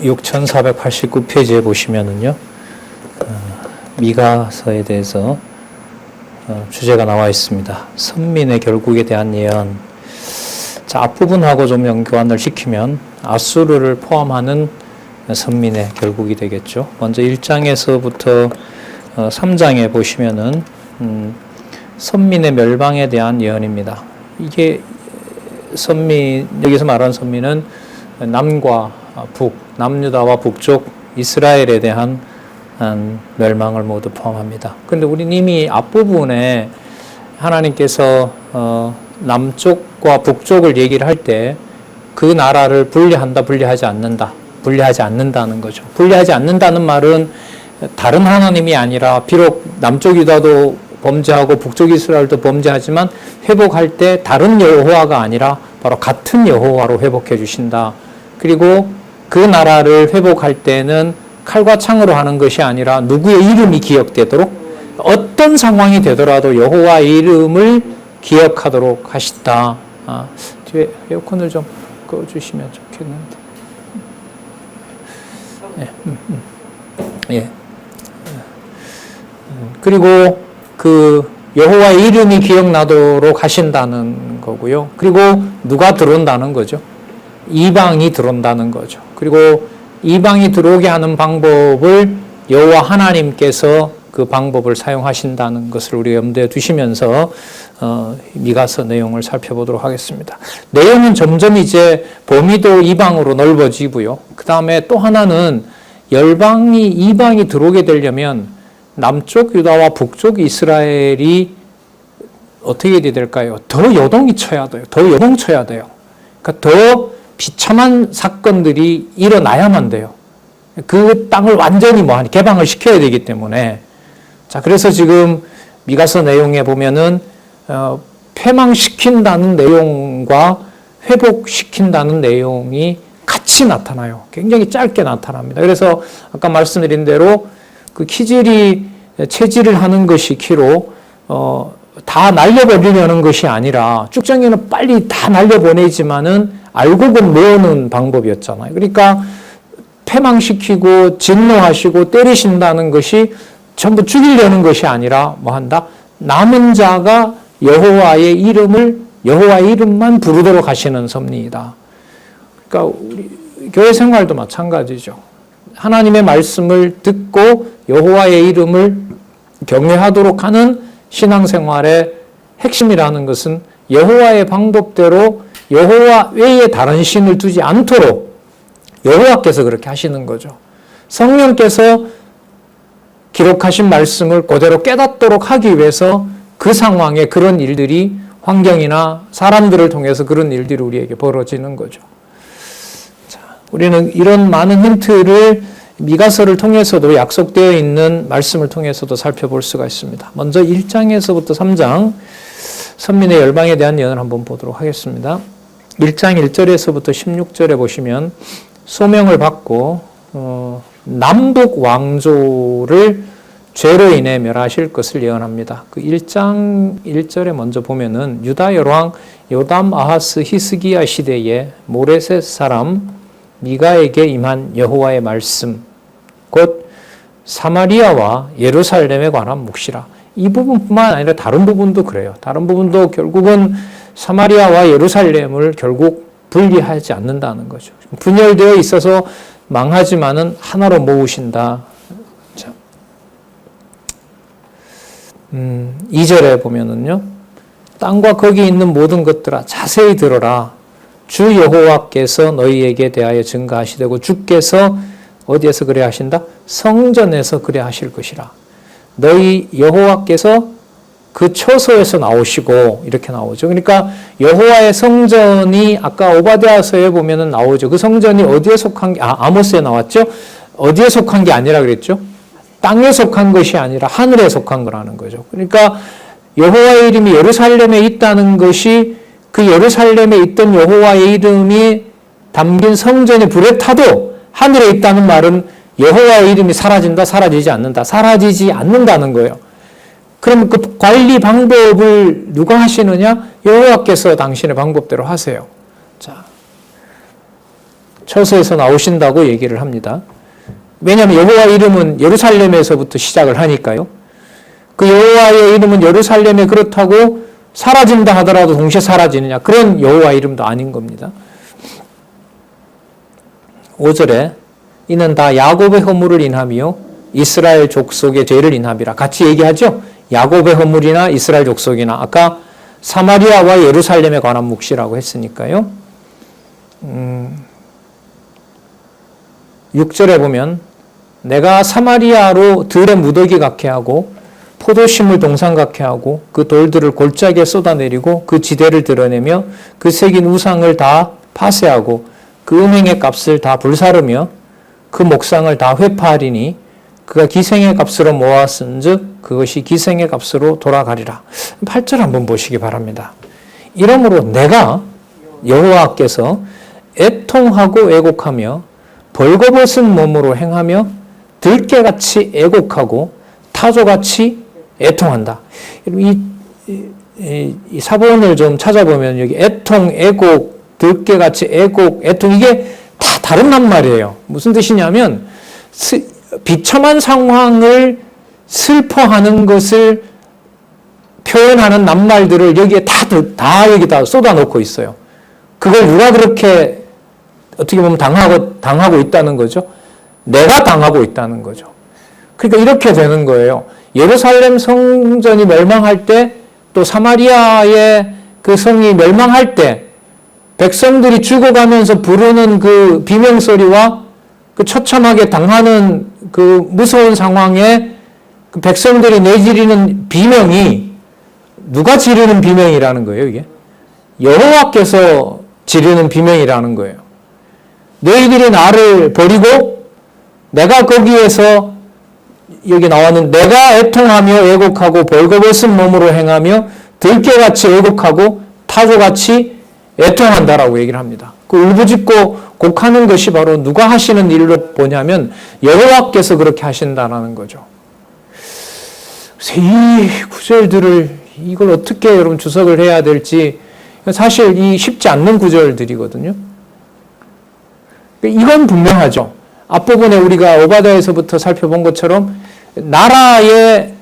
6489페이지에 보시면은요, 미가서에 대해서 주제가 나와 있습니다. 선민의 결국에 대한 예언. 자, 앞부분하고 좀 연관을 시키면 아수르를 포함하는 선민의 결국이 되겠죠. 먼저 1장에서부터 3장에 보시면은 선민의 멸망에 대한 예언입니다. 이게 선민, 여기서 말하는 선민은 남과 북, 남유다와 북쪽 이스라엘에 대한 멸망을 모두 포함합니다. 그런데 우리는 이미 앞부분에 하나님께서 남쪽과 북쪽을 얘기를 할 때 그 나라를 분리한다, 분리하지 않는다, 분리하지 않는다는 거죠. 분리하지 않는다는 말은 다른 하나님이 아니라 비록 남쪽 유다도 범죄하고 북쪽 이스라엘도 범죄하지만 회복할 때 다른 여호와가 아니라 바로 같은 여호와로 회복해 주신다. 그리고 그 나라를 회복할 때는 칼과 창으로 하는 것이 아니라 누구의 이름이 기억되도록 어떤 상황이 되더라도 여호와의 이름을 기억하도록 하신다. 뒤에 에어컨을 좀 꺼주시면 좋겠는데. 예. 그리고 그 여호와의 이름이 기억나도록 하신다는 거고요. 그리고 누가 들어온다는 거죠. 이방이 들어온다는 거죠. 그리고 이방이 들어오게 하는 방법을 여호와 하나님께서 그 방법을 사용하신다는 것을 우리가 염두에 두시면서 미가서 내용을 살펴보도록 하겠습니다. 내용은 점점 이제 범위도 이방으로 넓어지고요. 그 다음에 또 하나는 이방이 들어오게 되려면 남쪽 유다와 북쪽 이스라엘이 어떻게 될까요? 더 여동이 쳐야 돼요. 더 요동쳐야 돼요. 그러니까 더 비참한 사건들이 일어나야만 돼요. 그 땅을 완전히 개방을 시켜야 되기 때문에. 자, 그래서 지금 미가서 내용에 보면은 패망시킨다는 내용과 회복시킨다는 내용이 같이 나타나요. 굉장히 짧게 나타납니다. 그래서 아까 말씀드린 대로 그 키질이 체질을 하는 것이 키로 다 날려버리려는 것이 아니라 쭉정이는 빨리 다 날려보내지만은 알곡은 모으는 방법이었잖아요. 그러니까 패망시키고 진노하시고 때리신다는 것이 전부 죽이려는 것이 아니라 뭐 한다? 남은 자가 여호와의 이름만 부르도록 하시는 섭리이다. 그러니까 우리 교회 생활도 마찬가지죠. 하나님의 말씀을 듣고 여호와의 이름을 경외하도록 하는 신앙생활의 핵심이라는 것은 여호와의 방법대로 여호와 외에 다른 신을 두지 않도록 여호와께서 그렇게 하시는 거죠. 성령께서 기록하신 말씀을 그대로 깨닫도록 하기 위해서 그 상황에 그런 일들이 환경이나 사람들을 통해서 그런 일들이 우리에게 벌어지는 거죠. 자, 우리는 이런 많은 힌트를 미가서를 통해서도 약속되어 있는 말씀을 통해서도 살펴볼 수가 있습니다. 먼저 1장에서부터 3장 선민의 열방에 대한 예언을 한번 보도록 하겠습니다. 1장 1절에서부터 16절에 보시면 소명을 받고 남북 왕조를 죄로 인해 멸하실 것을 예언합니다. 그 1장 1절에 먼저 보면은 유다 열왕 요담 아하스 히스기야 시대에 모레셋 사람 미가에게 임한 여호와의 말씀 곧 사마리아와 예루살렘에 관한 묵시라. 이 부분뿐만 아니라 다른 부분도 그래요. 다른 부분도 결국은 사마리아와 예루살렘을 결국 분리하지 않는다는 거죠. 분열되어 있어서 망하지만은 하나로 모으신다. 2절에 보면은요. 땅과 거기 있는 모든 것들아 자세히 들어라. 주 여호와께서 너희에게 대하여 증거하시되고 주께서 어디에서 그래 하신다? 성전에서 그래 하실 것이라. 너희 여호와께서 그 처소에서 나오시고 이렇게 나오죠. 그러니까 여호와의 성전이 아까 오바댜서에 보면은 나오죠. 그 성전이 어디에 속한 게 아모스에 나왔죠. 어디에 속한 게 아니라 그랬죠. 땅에 속한 것이 아니라 하늘에 속한 거라는 거죠. 그러니까 여호와의 이름이 예루살렘에 있다는 것이 그 예루살렘에 있던 여호와의 이름이 담긴 성전이 불에 타도 하늘에 있다는 말은 여호와의 이름이 사라진다, 사라지지 않는다, 사라지지 않는다는 거예요. 그럼 그 관리 방법을 누가 하시느냐? 여호와께서 당신의 방법대로 하세요. 자, 처서에서 나오신다고 얘기를 합니다. 왜냐하면 여호와 이름은 예루살렘에서부터 시작을 하니까요. 그 여호와의 이름은 예루살렘에 그렇다고 사라진다 하더라도 동시에 사라지느냐, 그런 여호와 이름도 아닌 겁니다. 5절에 이는 다 야곱의 허물을 인하며 이스라엘 족속의 죄를 인함이라. 같이 얘기하죠. 야곱의 허물이나 이스라엘 족속이나, 아까 사마리아와 예루살렘에 관한 묵시라고 했으니까요. 6절에 보면 내가 사마리아로 들의 무더기 같게 하고 포도심을 동산 같게 하고 그 돌들을 골짜기에 쏟아내리고 그 지대를 드러내며 그 새긴 우상을 다 파쇄하고 그 음행의 값을 다 불사르며 그 목상을 다 회파하리니 그가 기생의 값으로 모았은즉 그것이 기생의 값으로 돌아가리라. 8절 한번 보시기 바랍니다. 이러므로 내가 여호와께서 애통하고 애곡하며 벌거벗은 몸으로 행하며 들깨같이 애곡하고 타조같이 애통한다. 이 사본을 좀 찾아보면 여기 애통, 애곡, 들깨같이 애곡, 애통, 이게 다 다른 낱말이에요. 무슨 뜻이냐면 비참한 상황을 슬퍼하는 것을 표현하는 낱말들을 여기에 다 여기다 쏟아놓고 있어요. 그걸 누가 그렇게 어떻게 보면 당하고 있다는 거죠? 내가 당하고 있다는 거죠. 그러니까 이렇게 되는 거예요. 예루살렘 성전이 멸망할 때, 또 사마리아의 그 성이 멸망할 때 백성들이 죽어가면서 부르는 그 비명소리와 그 처참하게 당하는 그 무서운 상황에 그 백성들이 내지르는 비명이 누가 지르는 비명이라는 거예요, 이게? 여호와께서 지르는 비명이라는 거예요. 너희들이 나를 버리고 내가 거기에서, 여기 나왔는 내가 애통하며 애곡하고 벌거벗은 몸으로 행하며 들깨같이 애곡하고 타조같이 애통한다라고 얘기를 합니다. 그 울부짖고 곡하는 것이 바로 누가 하시는 일로 보냐면 여호와께서 그렇게 하신다는 거죠. 이 구절들을 이걸 어떻게 여러분 주석을 해야 될지 사실 이 쉽지 않는 구절들이거든요. 이건 분명하죠. 앞부분에 우리가 오바댜에서부터 살펴본 것처럼 나라에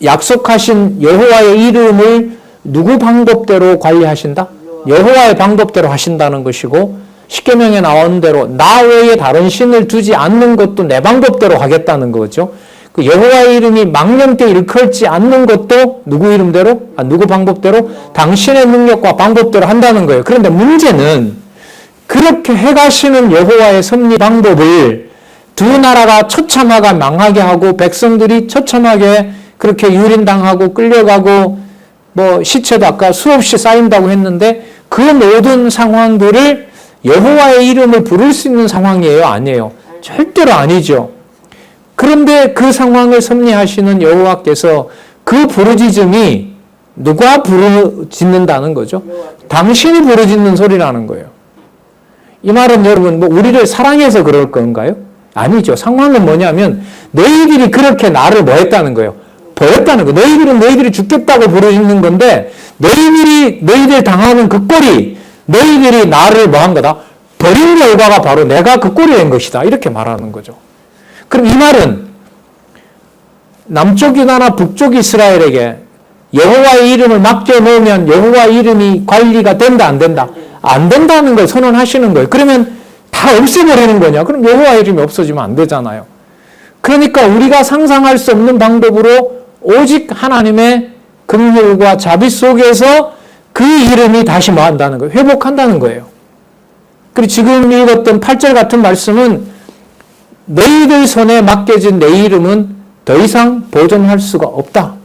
약속하신 여호와의 이름을 누구 방법대로 관리하신다? 여호와의 방법대로 하신다는 것이고, 십계명에 나온 대로 나 외에 다른 신을 두지 않는 것도 내 방법대로 하겠다는 거죠. 그 여호와의 이름이 망령되이 일컬지 않는 것도 누구 이름대로? 누구 방법대로? 당신의 능력과 방법대로 한다는 거예요. 그런데 문제는 그렇게 해가시는 여호와의 섭리 방법을 두 나라가 처참하게 망하게 하고 백성들이 처참하게 그렇게 유린당하고 끌려가고 뭐 시체도 아까 수없이 쌓인다고 했는데 그 모든 상황들을 여호와의 이름을 부를 수 있는 상황이에요? 아니에요? 절대로 아니죠. 그런데 그 상황을 섭리하시는 여호와께서 그 부르짖음이 누가 부르짖는다는 거죠? 당신이 부르짖는 소리라는 거예요. 이 말은 여러분 뭐 우리를 사랑해서 그럴 건가요? 아니죠. 상황은 뭐냐면 너희들이 그렇게 나를 뭐 했다는 거예요? 버렸다는 거예요. 너희들은 너희들이 죽겠다고 부르짖는 건데 너희들 당하는 그 꼴이 너희들이 나를 뭐 한 거다? 버린 결과가 바로 내가 그 꼴이 된 것이다. 이렇게 말하는 거죠. 그럼 이 말은 남쪽 유다나 북쪽 이스라엘에게 여호와의 이름을 맡겨놓으면 여호와의 이름이 관리가 된다 안 된다? 안 된다는 걸 선언하시는 거예요. 그러면 다 없애버리는 거냐? 그럼 여호와의 이름이 없어지면 안 되잖아요. 그러니까 우리가 상상할 수 없는 방법으로 오직 하나님의 긍휼과 자비 속에서 그 이름이 다시 뭐 한다는 거예요? 회복한다는 거예요. 그리고 지금 읽었던 8절 같은 말씀은 너희들 손에 맡겨진 내 이름은 더 이상 보존할 수가 없다.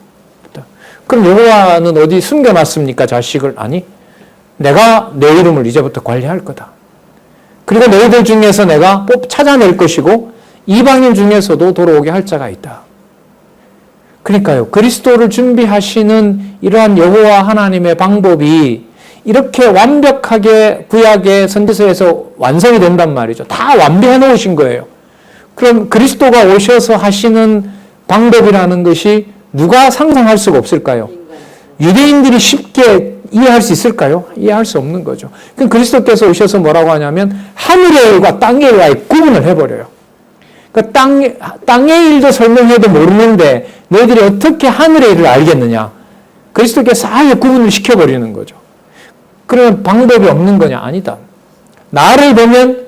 그럼 여호와는 어디 숨겨놨습니까? 자식을? 아니, 내가 내 이름을 이제부터 관리할 거다. 그리고 너희들 중에서 내가 찾아낼 것이고 이방인 중에서도 돌아오게 할 자가 있다. 그러니까요, 그리스도를 준비하시는 이러한 여호와 하나님의 방법이 이렇게 완벽하게 구약의 선지서에서 완성이 된단 말이죠. 다 완비해 놓으신 거예요. 그럼 그리스도가 오셔서 하시는 방법이라는 것이 누가 상상할 수가 없을까요? 유대인들이 쉽게 이해할 수 있을까요? 이해할 수 없는 거죠. 그럼 그리스도께서 오셔서 뭐라고 하냐면 하늘의 일과 땅의 일과의 구분을 해버려요. 그러니까 땅의 일도 설명해도 모르는데 너희들이 어떻게 하늘의 일을 알겠느냐. 그리스도께서 아예 구분을 시켜버리는 거죠. 그러면 방법이 없는 거냐? 아니다. 나를 보면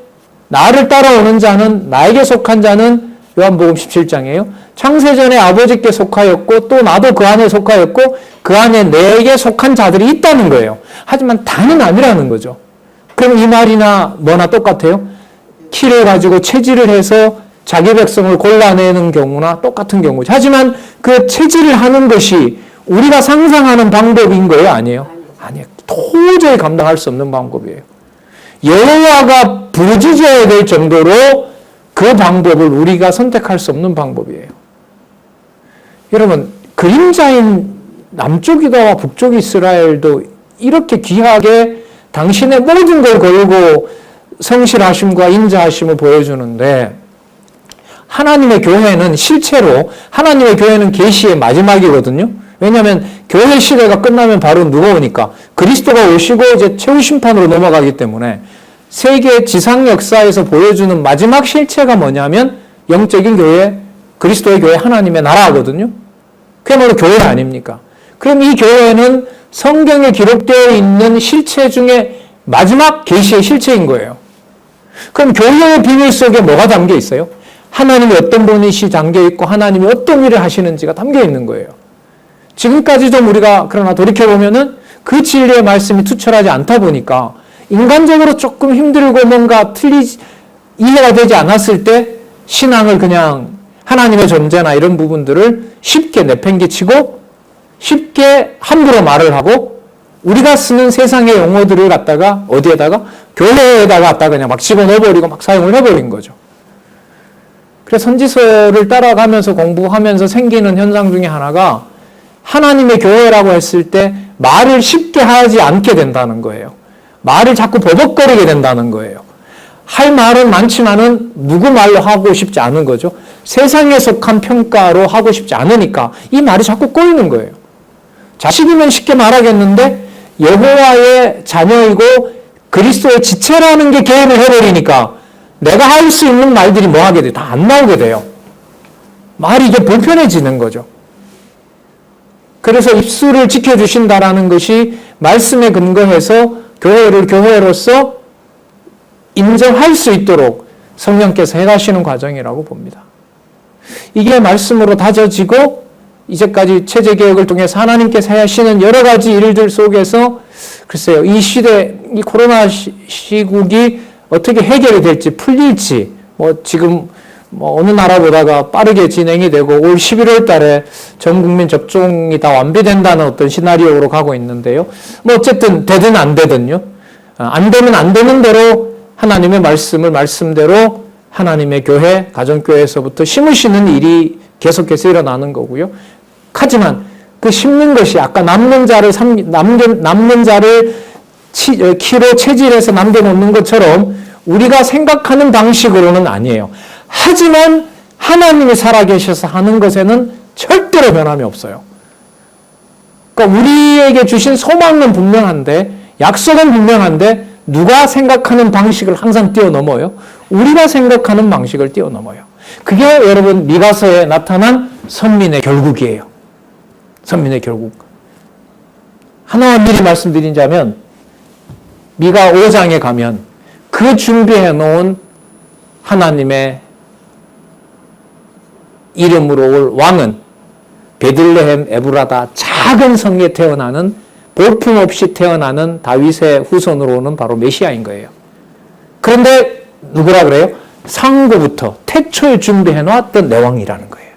나를 따라오는 자는 나에게 속한 자는 요한복음 17장이에요. 창세전에 아버지께 속하였고 또 나도 그 안에 속하였고 그 안에 내게 속한 자들이 있다는 거예요. 하지만 다는 아니라는 거죠. 그럼 이 말이나 뭐나 똑같아요? 키를 가지고 체질을 해서 자기 백성을 골라내는 경우나 똑같은 경우죠. 하지만 그 체질을 하는 것이 우리가 상상하는 방법인 거예요? 아니에요? 아니에요. 도저히 감당할 수 없는 방법이에요. 여호와가 부르짖어야 될 정도로 그 방법을 우리가 선택할 수 없는 방법이에요. 여러분, 그림자인 남쪽 유다와 북쪽 이스라엘도 이렇게 귀하게 당신의 모든 걸 걸고 성실하심과 인자하심을 보여주는데 하나님의 교회는 실제로 하나님의 교회는 계시의 마지막이거든요. 왜냐하면 교회 시대가 끝나면 바로 누가 오니까 그리스도가 오시고 이제 최후 심판으로 넘어가기 때문에 세계 지상 역사에서 보여주는 마지막 실체가 뭐냐면 영적인 교회, 그리스도의 교회, 하나님의 나라거든요. 그야말로 교회 아닙니까? 그럼 이 교회는 성경에 기록되어 있는 실체 중에 마지막 계시의 실체인 거예요. 그럼 교회의 비밀 속에 뭐가 담겨 있어요? 하나님이 어떤 분이시 담겨 있고 하나님이 어떤 일을 하시는지가 담겨 있는 거예요. 지금까지 좀 우리가 그러나 돌이켜보면은 그 진리의 말씀이 투철하지 않다 보니까 인간적으로 조금 힘들고 뭔가 이해가 되지 않았을 때 신앙을 그냥 하나님의 존재나 이런 부분들을 쉽게 내팽개치고 쉽게 함부로 말을 하고 우리가 쓰는 세상의 용어들을 갖다가 어디에다가 교회에다가 갖다가 그냥 막 집어넣어버리고 막 사용을 해버린 거죠. 그래서 선지서를 따라가면서 공부하면서 생기는 현상 중에 하나가 하나님의 교회라고 했을 때 말을 쉽게 하지 않게 된다는 거예요. 말을 자꾸 버벅거리게 된다는 거예요. 할 말은 많지만은 누구 말로 하고 싶지 않은 거죠. 세상에 속한 평가로 하고 싶지 않으니까 이 말이 자꾸 꼬이는 거예요. 자식이면 쉽게 말하겠는데 여호와의 자녀이고 그리스도의 지체라는 게 개입을 해버리니까 내가 할 수 있는 말들이 뭐 하게 돼요? 다 안 나오게 돼요. 말이 이게 불편해지는 거죠. 그래서 입술을 지켜주신다라는 것이 말씀에 근거해서 교회를 교회로서 인정할 수 있도록 성령께서 해가시는 과정이라고 봅니다. 이게 말씀으로 다져지고 이제까지 체제개혁을 통해서 하나님께서 하시는 여러 가지 일들 속에서 글쎄요, 이 시대, 이 코로나 시국이 어떻게 해결이 될지 풀릴지 지금 어느 나라보다가 빠르게 진행이 되고 올 11월 달에 전 국민 접종이 다 완비된다는 어떤 시나리오로 가고 있는데요. 어쨌든 되든 안 되든요. 안 되면 안 되는 대로 하나님의 말씀을 말씀대로 하나님의 교회, 가정교회에서부터 심으시는 일이 계속해서 일어나는 거고요. 하지만 그 심는 것이 아까 남는 자를 키로 체질해서 남겨놓는 것처럼 우리가 생각하는 방식으로는 아니에요. 하지만 하나님이 살아계셔서 하는 것에는 절대로 변함이 없어요. 그러니까 우리에게 주신 소망은 분명한데 약속은 분명한데 누가 생각하는 방식을 항상 뛰어넘어요? 우리가 생각하는 방식을 뛰어넘어요. 그게 여러분 미가서에 나타난 선민의 결국이에요. 선민의 결국. 하나만 미리 말씀드리자면 미가 5장에 가면 그 준비해 놓은 하나님의 이름으로 올 왕은 베들레헴 에브라다 작은 성에 태어나는 볼품없이 태어나는 다윗의 후손으로 오는 바로 메시아인 거예요. 그런데 누구라 그래요? 상고부터 태초에 준비해 놓았던 내 왕이라는 거예요.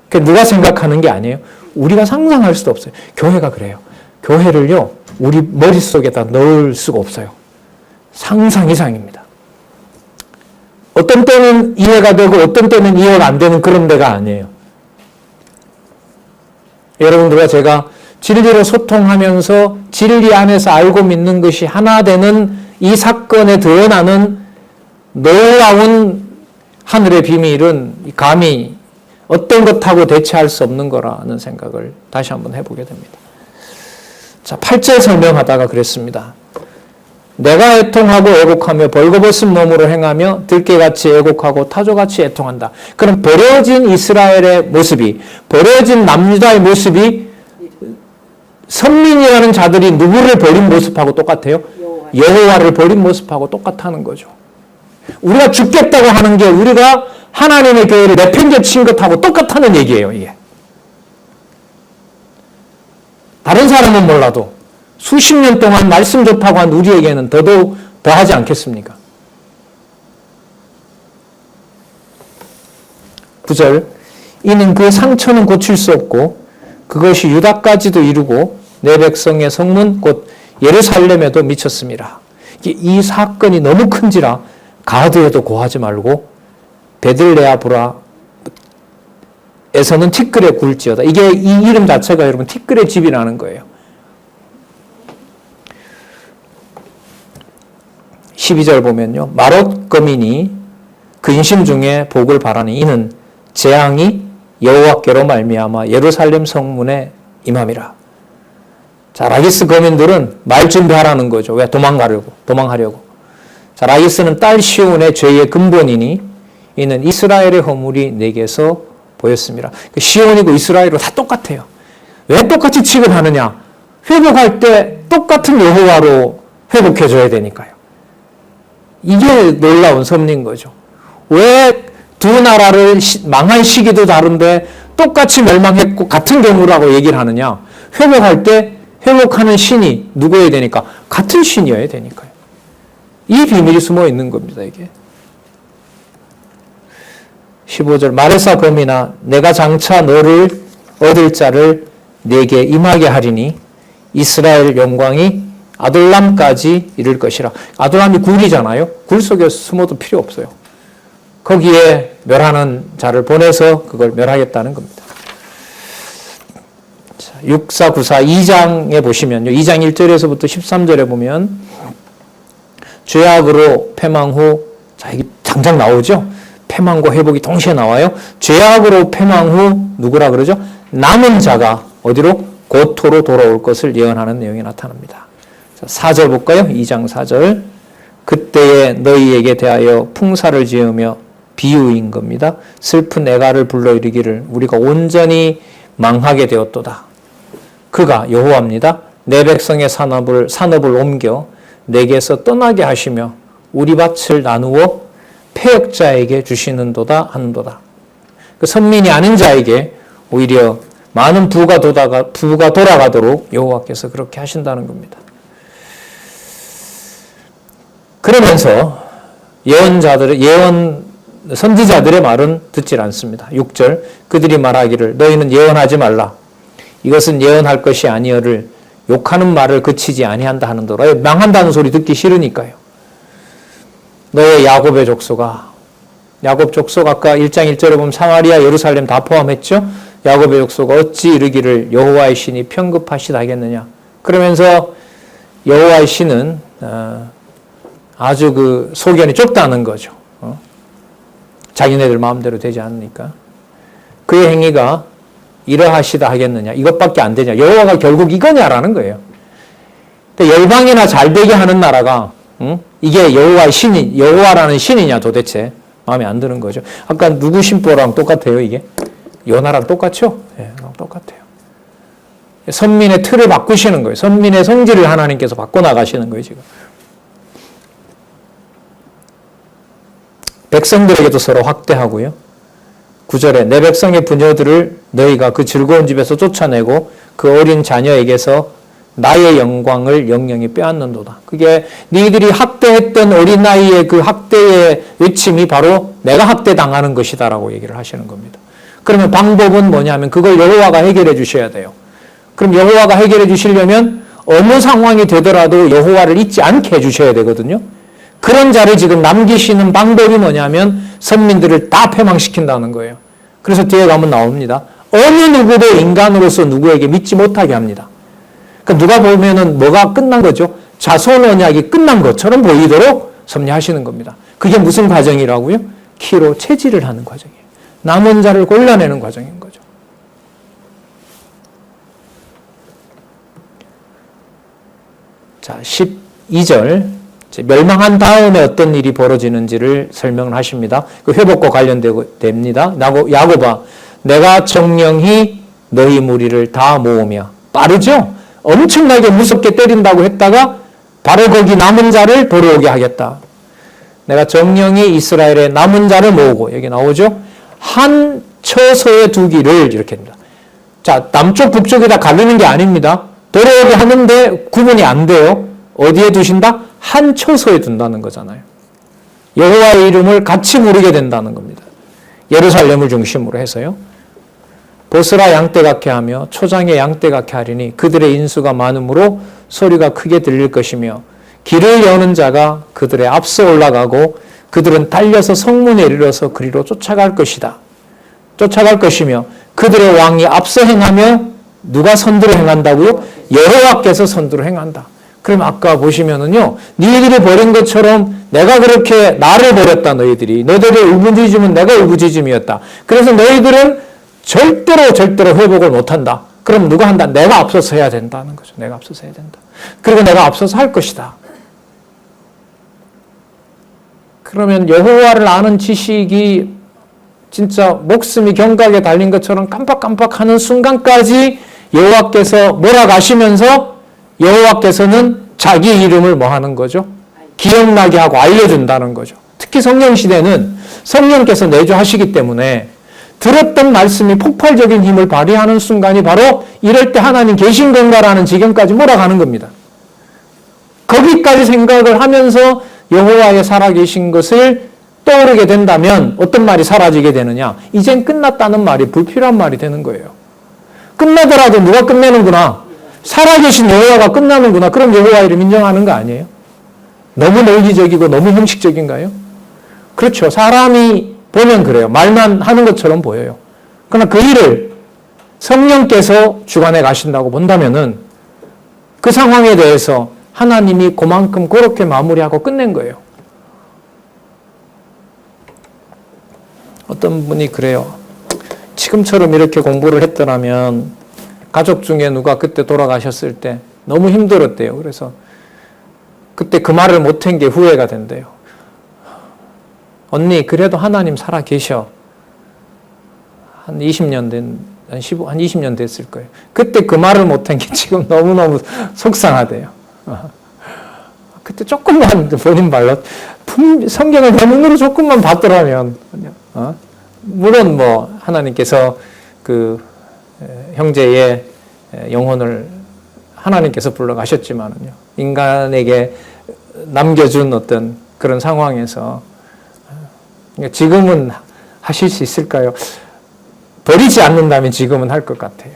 그러니까 누가 생각하는 게 아니에요. 우리가 상상할 수도 없어요. 교회가 그래요. 교회를요, 우리 머릿속에다 넣을 수가 없어요. 상상 이상입니다. 어떤 때는 이해가 되고 어떤 때는 이해가 안 되는 그런 데가 아니에요. 여러분들과 제가 진리로 소통하면서 진리 안에서 알고 믿는 것이 하나 되는 이 사건에 드러나는 놀라운 하늘의 비밀은 감히 어떤 것하고 대체할 수 없는 거라는 생각을 다시 한번 해보게 됩니다. 자, 8절 설명하다가 그랬습니다. 내가 애통하고 애곡하며 벌거벗은 몸으로 행하며 들깨같이 애곡하고 타조같이 애통한다. 그럼 버려진 이스라엘의 모습이, 버려진 남유다의 모습이 선민이라는 자들이 누구를 버린 모습하고 똑같아요? 여호와를 버린 모습하고 똑같다는 거죠. 우리가 죽겠다고 하는 게 우리가 하나님의 교회를 내팽개친 것하고 똑같다는 얘기예요, 이게. 다른 사람은 몰라도 수십 년 동안 말씀 좋다고 한 우리에게는 더더욱 더하지 않겠습니까? 9절, 이는 그 상처는 고칠 수 없고 그것이 유다까지도 이루고 내 백성의 성문 곧 예루살렘에도 미쳤습니다. 이 사건이 너무 큰지라 가드에도 고하지 말고 베들레아브라에서는 티끌에 굴지어다. 이게 이 이름 자체가 여러분 티끌의 집이라는 거예요. 12절 보면요. 마롯 거민이 근심 중에 복을 바라니 이는 재앙이 여호와께로 말미암아 예루살렘 성문에 임함이라. 자, 라기스 거민들은 말 준비하라는 거죠. 왜? 도망하려고. 자, 라기스는 딸 시온의 죄의 근본이니 이는 이스라엘의 허물이 내게서 보였습니다. 시온이고 이스라엘이고 다 똑같아요. 왜 똑같이 취급하느냐? 회복할 때 똑같은 여호와로 회복해줘야 되니까요. 이게 놀라운 섭리인 거죠. 왜 두 나라를 망한 시기도 다른데 똑같이 멸망했고 같은 경우라고 얘기를 하느냐? 회복할 때 회복하는 신이 누구여야 되니까? 같은 신이어야 되니까요. 이 비밀이 숨어 있는 겁니다, 이게. 15절, 마레사 거민아 내가 장차 너를 얻을 자를 내게 임하게 하리니 이스라엘 영광이 아둘람까지 이를 것이라. 아둘람이 굴이잖아요. 굴 속에 숨어도 필요 없어요. 거기에 멸하는 자를 보내서 그걸 멸하겠다는 겁니다. 6494 2장에 보시면요. 2장 1절에서부터 13절에 보면 죄악으로 패망 후, 자, 이게 당장 나오죠? 패망과 회복이 동시에 나와요. 죄악으로 패망 후 누구라 그러죠? 남은 자가 어디로? 고토로 돌아올 것을 예언하는 내용이 나타납니다. 자, 4절 볼까요? 2장 4절. 그때에 너희에게 대하여 풍사를 지으며 비유인 겁니다. 슬픈 애가를 불러 이르기를 우리가 온전히 망하게 되었도다. 그가 여호와입니다. 내 백성의 산업을 옮겨 내게서 떠나게 하시며 우리 밭을 나누어 패역자에게 주시는도다 하는도다. 그 선민이 아닌 자에게 오히려 많은 부가 돌아가도록 여호와께서 그렇게 하신다는 겁니다. 그러면서 선지자들의 말은 듣질 않습니다. 6절, 그들이 말하기를 너희는 예언하지 말라. 이것은 예언할 것이 아니여를 욕하는 말을 그치지 아니한다 하는도라. 망한다는 소리 듣기 싫으니까요. 너의 야곱 족속 아까 1장 1절에 보면 사마리아, 예루살렘 다 포함했죠. 야곱의 족속아 어찌 이르기를 여호와의 신이 편급하시다 하겠느냐. 그러면서 여호와의 신은 아주 그 소견이 좁다는 거죠. 자기네들 마음대로 되지 않으니까. 그의 행위가 이러하시다 하겠느냐. 이것밖에 안 되냐. 여호와가 결국 이거냐라는 거예요. 근데 열방이나 잘되게 하는 나라가 이게 여호와라는 신이냐 도대체 마음에 안 드는 거죠. 아까 누구 신보랑 똑같아요, 이게? 요나랑 똑같죠? 예, 똑같아요. 선민의 틀을 바꾸시는 거예요. 선민의 성질을 하나님께서 바꿔나가시는 거예요, 지금. 백성들에게도 서로 확대하고요. 9절에 내 백성의 부녀들을 너희가 그 즐거운 집에서 쫓아내고 그 어린 자녀에게서 나의 영광을 영영히 빼앗는도다. 그게 너희들이 학대했던 어린아이의 그 학대의 외침이 바로 내가 학대당하는 것이다라고 얘기를 하시는 겁니다. 그러면 방법은 뭐냐면 그걸 여호와가 해결해 주셔야 돼요. 그럼 여호와가 해결해 주시려면 어느 상황이 되더라도 여호와를 잊지 않게 해주셔야 되거든요. 그런 자를 지금 남기시는 방법이 뭐냐면 선민들을 다 패망시킨다는 거예요. 그래서 뒤에 가면 나옵니다. 어느 누구도 인간으로서 누구에게 믿지 못하게 합니다. 그러니까 누가 보면은 뭐가 끝난 거죠? 자손 언약이 끝난 것처럼 보이도록 섭리하시는 겁니다. 그게 무슨 과정이라고요? 키로 체질을 하는 과정이에요. 남은 자를 골라내는 과정인 거죠. 자, 12절. 멸망한 다음에 어떤 일이 벌어지는지를 설명을 하십니다. 그 회복과 관련됩니다. 야곱아, 내가 정령히 너희 무리를 다 모으며. 빠르죠? 엄청나게 무섭게 때린다고 했다가 바로 거기 남은 자를 돌아오게 하겠다. 내가 정령이 이스라엘의 남은 자를 모으고, 여기 나오죠? 한 처소에 두기를, 이렇게 합니다. 자, 남쪽 북쪽에다 가르는 게 아닙니다. 돌아오게 하는데 구분이 안 돼요. 어디에 두신다? 한 처소에 둔다는 거잖아요. 여호와의 이름을 같이 부르게 된다는 겁니다. 예루살렘을 중심으로 해서요. 보스라 양떼같게 하며 초장의 양떼같게 하리니 그들의 인수가 많으므로 소리가 크게 들릴 것이며 길을 여는 자가 그들의 앞서 올라가고 그들은 달려서 성문에 이르러서 그리로 쫓아갈 것이다. 쫓아갈 것이며 그들의 왕이 앞서 행하며 누가 선두로 행한다고요? 여호와께서 선두로 행한다. 그럼 아까 보시면은요, 너희들이 버린 것처럼 내가 그렇게 나를 버렸다. 너희들의 울부짖음은 내가 울부짖음이었다. 그래서 너희들은 절대로 회복을 못한다. 그럼 누가 한다? 내가 앞서서 해야 된다는 거죠. 내가 앞서서 해야 된다. 그리고 내가 앞서서 할 것이다. 그러면 여호와를 아는 지식이 진짜 목숨이 경각에 달린 것처럼 깜빡깜빡하는 순간까지 여호와께서 몰아가시면서 여호와께서는 자기 이름을 뭐 하는 거죠? 기억나게 하고 알려준다는 거죠. 특히 성령 시대는 성령께서 내주하시기 때문에 들었던 말씀이 폭발적인 힘을 발휘하는 순간이 바로 이럴 때 하나님 계신 건가라는 지경까지 몰아가는 겁니다. 거기까지 생각을 하면서 여호와의 살아계신 것을 떠오르게 된다면 어떤 말이 사라지게 되느냐? 이젠 끝났다는 말이 불필요한 말이 되는 거예요. 끝나더라도 누가 끝내는구나. 살아계신 여호와가 끝나는구나. 그럼 여호와 이름 인정하는 거 아니에요? 너무 논리적이고 너무 형식적인가요? 그렇죠. 사람이 보면 그래요. 말만 하는 것처럼 보여요. 그러나 그 일을 성령께서 주관해 가신다고 본다면은 그 상황에 대해서 하나님이 그만큼 그렇게 마무리하고 끝낸 거예요. 어떤 분이 그래요. 지금처럼 이렇게 공부를 했더라면 가족 중에 누가 그때 돌아가셨을 때 너무 힘들었대요. 그래서 그때 그 말을 못한 게 후회가 된대요. 언니, 그래도 하나님 살아 계셔. 한 20년 됐을 거예요. 그때 그 말을 못한 게 지금 너무너무 속상하대요. 그때 조금만 본인 말로 성경을 내 눈으로 조금만 봤더라면, 물론 뭐 하나님께서 그 형제의 영혼을 하나님께서 불러가셨지만은요, 인간에게 남겨준 어떤 그런 상황에서 지금은 하실 수 있을까요? 버리지 않는다면 지금은 할 것 같아요.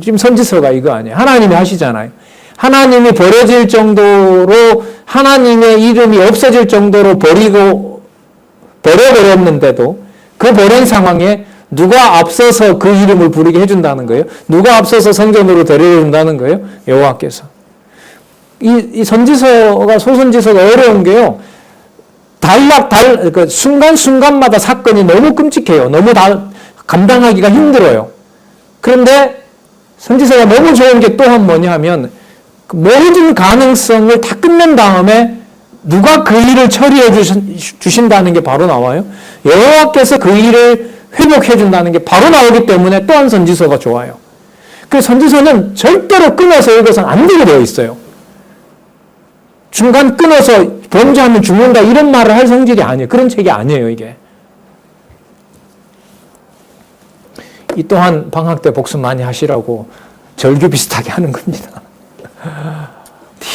지금 선지서가 이거 아니에요. 하나님이 하시잖아요. 하나님이 버려질 정도로 하나님의 이름이 없어질 정도로 버려버렸는데도 그 버린 상황에 누가 앞서서 그 이름을 부르게 해준다는 거예요? 누가 앞서서 성전으로 데려준다는 거예요? 여호와께서. 이 선지서가 소선지서가 어려운 게요. 그 순간순간마다 사건이 너무 끔찍해요. 너무 감당하기가 힘들어요. 그런데 선지서가 너무 좋은 게 또한 뭐냐 하면 모든 가능성을 다 끝낸 다음에 누가 그 일을 처리해 주신다는 게 바로 나와요. 여호와께서 그 일을 회복해 준다는 게 바로 나오기 때문에 또한 선지서가 좋아요. 그 선지서는 절대로 끊어서 읽어서는 안 되게 되어 있어요. 중간 끊어서 범죄하면 죽는다 이런 말을 할 성질이 아니에요. 그런 책이 아니에요, 이게. 이 또한 방학 때 복습 많이 하시라고 절규 비슷하게 하는 겁니다.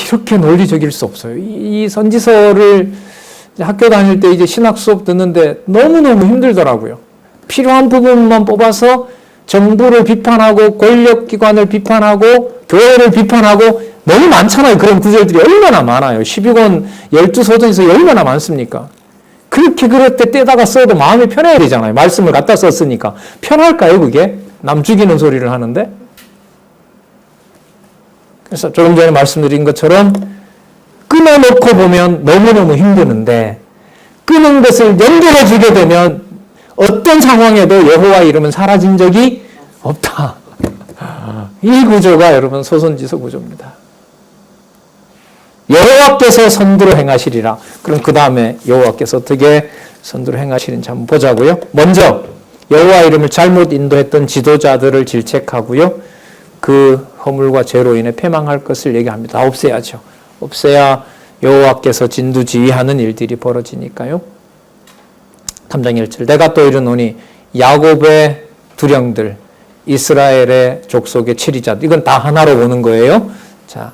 이렇게 논리적일 수 없어요. 이 선지서를 학교 다닐 때 이제 신학 수업 듣는데 너무너무 힘들더라고요. 필요한 부분만 뽑아서 정부를 비판하고 권력기관을 비판하고 교회를 비판하고 너무 많잖아요. 그런 구절들이 얼마나 많아요. 12권 12소전에서 얼마나 많습니까? 그렇게 그럴 때 떼다가 써도 마음이 편해야 되잖아요. 말씀을 갖다 썼으니까. 편할까요, 그게? 남 죽이는 소리를 하는데? 그래서 조금 전에 말씀드린 것처럼 끊어놓고 보면 너무너무 힘드는데 끊은 것을 연결해 주게 되면 어떤 상황에도 여호와 이름은 사라진 적이 없다. 이 구조가 여러분 소선지서 구조입니다. 여호와께서 선두로 행하시리라. 그럼 그 다음에 여호와께서 어떻게 선두로 행하시는지 한번 보자고요. 먼저 여호와 이름을 잘못 인도했던 지도자들을 질책하고요. 그 허물과 죄로 인해 패망할 것을 얘기합니다. 다 없애야죠. 없애야 여호와께서 진두지휘하는 일들이 벌어지니까요. 3장 1절 내가 또 이르노니 야곱의 두령들 이스라엘의 족속의 치리자들 이건 다 하나로 보는 거예요. 자,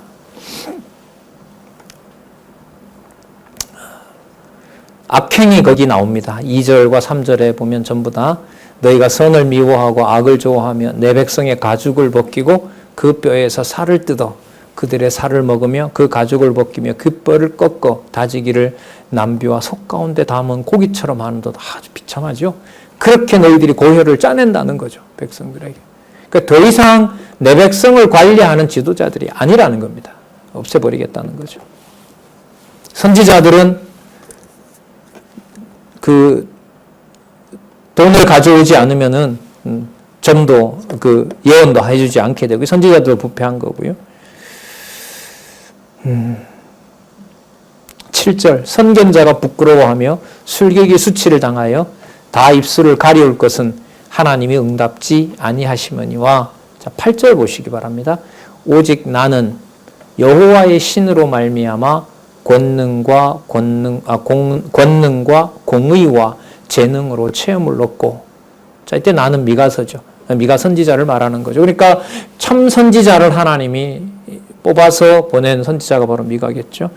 악행이 거기 나옵니다. 2절과 3절에 보면 전부 다 너희가 선을 미워하고 악을 좋아하며 내 백성의 가죽을 벗기고 그 뼈에서 살을 뜯어 그들의 살을 먹으며 그 가죽을 벗기며 그 뼈를 꺾어 다지기를 남비와 속 가운데 담은 고기처럼 하는도다. 아주 비참하죠. 그렇게 너희들이 고혈을 짜낸다는 거죠. 백성들에게. 그러니까 더 이상 내 백성을 관리하는 지도자들이 아니라는 겁니다. 없애버리겠다는 거죠. 선지자들은 그 돈을 가져오지 않으면은 점도 그 예언도 해주지 않게 되고 선지자들도 부패한 거고요. 7절 선견자가 부끄러워하며 술객이 수치를 당하여 다 입술을 가리울 것은 하나님이 응답지 아니하시머니와. 자, 8절 보시기 바랍니다. 오직 나는 여호와의 신으로 말미암아 권능과 공의와 재능으로 체험을 얻고. 자, 이때 나는 미가서죠. 미가 선지자를 말하는 거죠. 그러니까 참 선지자를 하나님이 뽑아서 보낸 선지자가 바로 미가겠죠.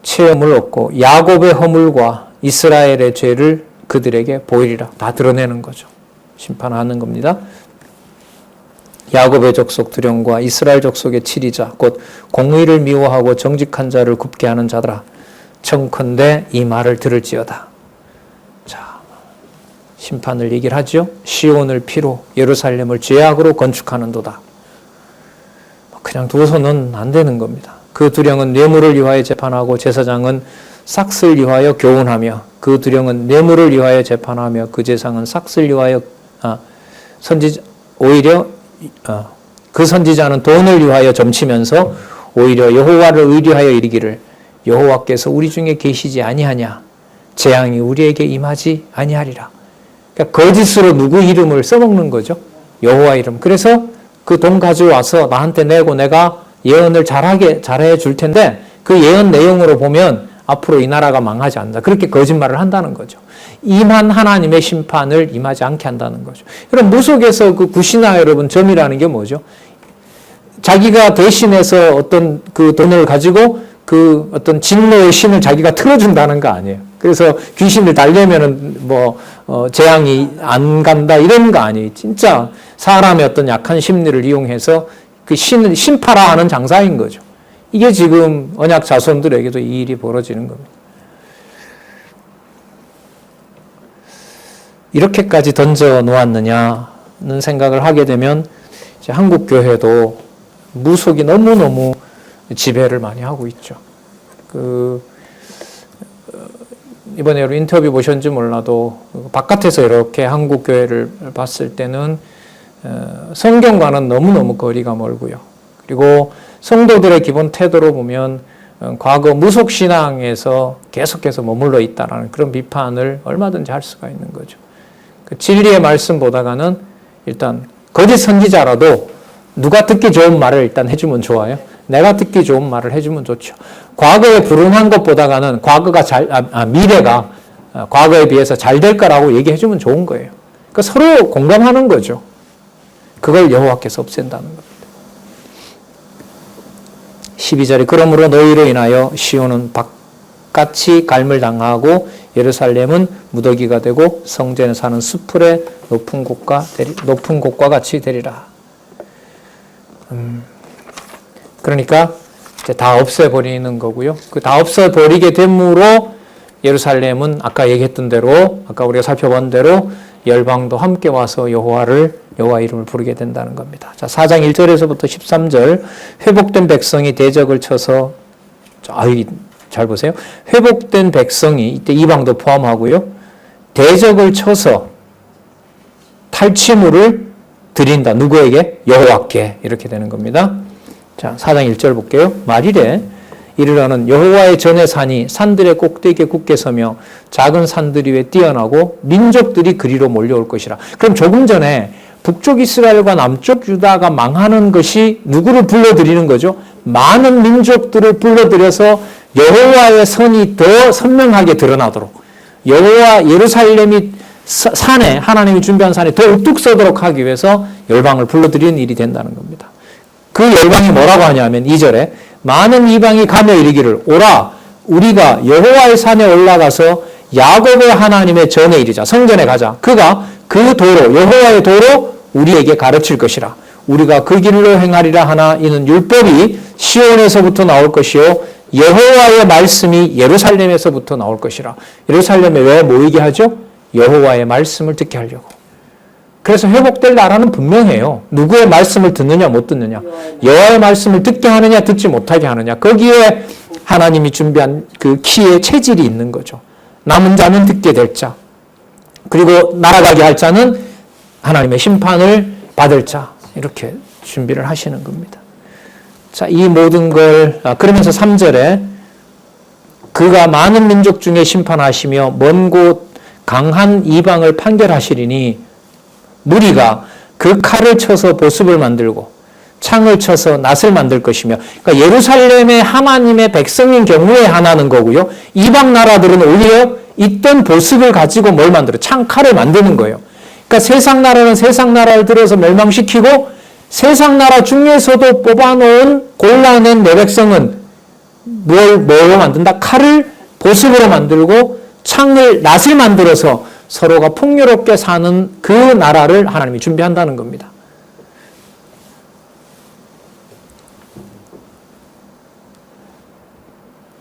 체험을 얻고 야곱의 허물과 이스라엘의 죄를 그들에게 보이리라. 다 드러내는 거죠. 심판하는 겁니다. 야곱의 족속 두령과 이스라엘 족속의 치리자 곧 공의를 미워하고 정직한 자를 굽게 하는 자들아 청컨대 이 말을 들을지어다. 자, 심판을 얘기를 하죠. 시온을 피로 예루살렘을 죄악으로 건축하는도다. 그냥 두어서는 안 되는 겁니다. 그 두령은 뇌물을 위하여 재판하고 제사장은 삭슬 위하여 교훈하며 그 두령은 뇌물을 위하여 재판하며 그 제사장은 삭슬 위하여 그 선지자는 돈을 위하여 점치면서 오히려 여호와를 의뢰하여 이르기를 여호와께서 우리 중에 계시지 아니하냐 재앙이 우리에게 임하지 아니하리라. 그러니까 거짓으로 누구 이름을 써먹는 거죠. 여호와 이름. 그래서 그 돈 가져와서 나한테 내고 내가 예언을 잘해 줄 텐데 그 예언 내용으로 보면 앞으로 이 나라가 망하지 않는다. 그렇게 거짓말을 한다는 거죠. 임한 하나님의 심판을 임하지 않게 한다는 거죠. 그럼 무속에서 그 구시나 여러분 점이라는 게 뭐죠? 자기가 대신해서 어떤 그 돈을 가지고 그 어떤 진노의 신을 자기가 틀어준다는 거 아니에요. 그래서 귀신을 달래면은 재앙이 안 간다 이런 거 아니에요. 진짜 사람의 어떤 약한 심리를 이용해서 그 신을 심파라 하는 장사인 거죠. 이게 지금 언약 자손들에게도 이 일이 벌어지는 겁니다. 이렇게까지 던져 놓았느냐는 생각을 하게 되면 이제 한국 교회도 무속이 너무너무 지배를 많이 하고 있죠. 이번에 여러분 인터뷰 보셨는지 몰라도 바깥에서 이렇게 한국 교회를 봤을 때는 성경과는 너무너무 거리가 멀고요. 그리고 성도들의 기본 태도로 보면 과거 무속신앙에서 계속해서 머물러 있다라는 그런 비판을 얼마든지 할 수가 있는 거죠. 그 진리의 말씀 보다가는 일단 거짓 선지자라도 누가 듣기 좋은 말을 일단 해주면 좋아요. 내가 듣기 좋은 말을 해주면 좋죠. 과거에 불운한 것보다가는 미래가 과거에 비해서 잘 될 거라고 얘기해주면 좋은 거예요. 그러니까 서로 공감하는 거죠. 그걸 여호와께서 없앤다는 겁니다. 12절에 그러므로 너희로 인하여 시온은 박같이 갈물당하고 예루살렘은 무더기가 되고 성전에 사는 수풀의 높은 곳과 같이 되리라. 그러니까 이제 다 없애버리는 거고요. 그 다 없애버리게 됨으로 예루살렘은 아까 얘기했던 대로 아까 우리가 살펴본 대로 열방도 함께 와서 여호와 이름을 부르게 된다는 겁니다. 자, 4장 1절에서부터 13절 회복된 백성이 대적을 쳐서 잘 보세요. 회복된 백성이 이때 이방도 포함하고요. 대적을 쳐서 탈취물을 드린다. 누구에게? 여호와께. 이렇게 되는 겁니다. 자, 4장 1절 볼게요. 말이래 이르러는 여호와의 전의 산이 산들의 꼭대기에 굳게 서며 작은 산들 위에 뛰어나고 민족들이 그리로 몰려올 것이라. 그럼 조금 전에 북쪽 이스라엘과 남쪽 유다가 망하는 것이 누구를 불러들이는 거죠? 많은 민족들을 불러들여서 여호와의 선이 더 선명하게 드러나도록, 여호와 예루살렘이 산에, 하나님이 준비한 산에 더 우뚝 서도록 하기 위해서 열방을 불러들이는 일이 된다는 겁니다. 그 열방이 뭐라고 하냐면 2절에 많은 이방이 가며 이르기를 오라 우리가 여호와의 산에 올라가서 야곱의 하나님의 전에 이르자. 성전에 가자. 그가 그 도로, 여호와의 도로 우리에게 가르칠 것이라. 우리가 그 길로 행하리라 하나 이는 율법이 시온에서부터 나올 것이요 여호와의 말씀이 예루살렘에서부터 나올 것이라. 예루살렘에 왜 모이게 하죠? 여호와의 말씀을 듣게 하려고. 그래서 회복될 나라는 분명해요. 누구의 말씀을 듣느냐 못 듣느냐. 여호와의 말씀을 듣게 하느냐 듣지 못하게 하느냐. 거기에 하나님이 준비한 그 키의 체질이 있는 거죠. 남은 자는 듣게 될 자. 그리고 날아가게 할 자는 하나님의 심판을 받을 자. 이렇게 준비를 하시는 겁니다. 자, 이 모든 걸 그러면서 3절에 그가 많은 민족 중에 심판하시며 먼 곳 강한 이방을 판결하시리니 무리가 그 칼을 쳐서 보습을 만들고 창을 쳐서 낫을 만들 것이며, 그러니까 예루살렘의 하나님의 백성인 경우에 하나는 거고요. 이방 나라들은 오히려 있던 보습을 가지고 뭘 만들어요? 창, 칼을 만드는 거예요. 그러니까 세상 나라는 세상 나라를 들어서 멸망시키고 세상 나라 중에서도 뽑아놓은 골라낸 내 백성은 뭘로 만든다? 칼을 보습으로 만들고 창을, 낫을 만들어서 서로가 풍요롭게 사는 그 나라를 하나님이 준비한다는 겁니다.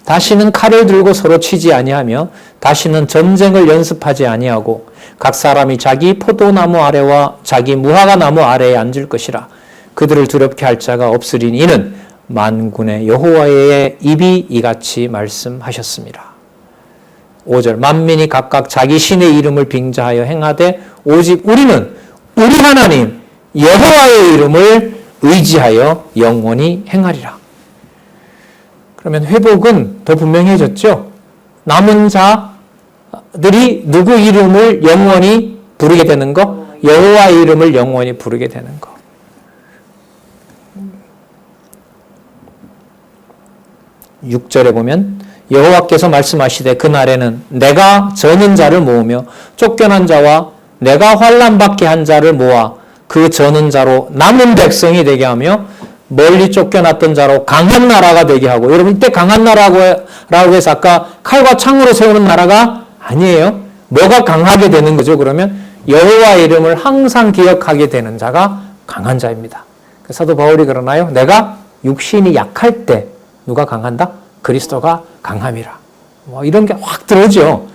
다시는 칼을 들고 서로 치지 아니하며 다시는 전쟁을 연습하지 아니하고 각 사람이 자기 포도나무 아래와 자기 무화과 나무 아래에 앉을 것이라. 그들을 두렵게 할 자가 없으리니 이는 만군의 여호와의 입이 이같이 말씀하셨습니다. 5절 만민이 각각 자기 신의 이름을 빙자하여 행하되 오직 우리는 우리 하나님 여호와의 이름을 의지하여 영원히 행하리라. 그러면 회복은 더 분명해졌죠. 남은 자들이 누구 이름을 영원히 부르게 되는 거? 여호와의 이름을 영원히 부르게 되는 거. 육 절에 보면 여호와께서 말씀하시되 그날에는 내가 저는 자를 모으며 쫓겨난 자와 내가 환난 받게 한 자를 모아 그 저는 자로 남은 백성이 되게 하며 멀리 쫓겨났던 자로 강한 나라가 되게 하고. 여러분 이때 강한 나라라고 해서 아까 칼과 창으로 세우는 나라가 아니에요. 뭐가 강하게 되는 거죠? 그러면 여호와의 이름을 항상 기억하게 되는 자가 강한 자입니다. 사도 바울이 그러나요? 내가 육신이 약할 때 누가 강한다? 그리스도가 강함이라. 뭐 이런 게 확 들어오죠.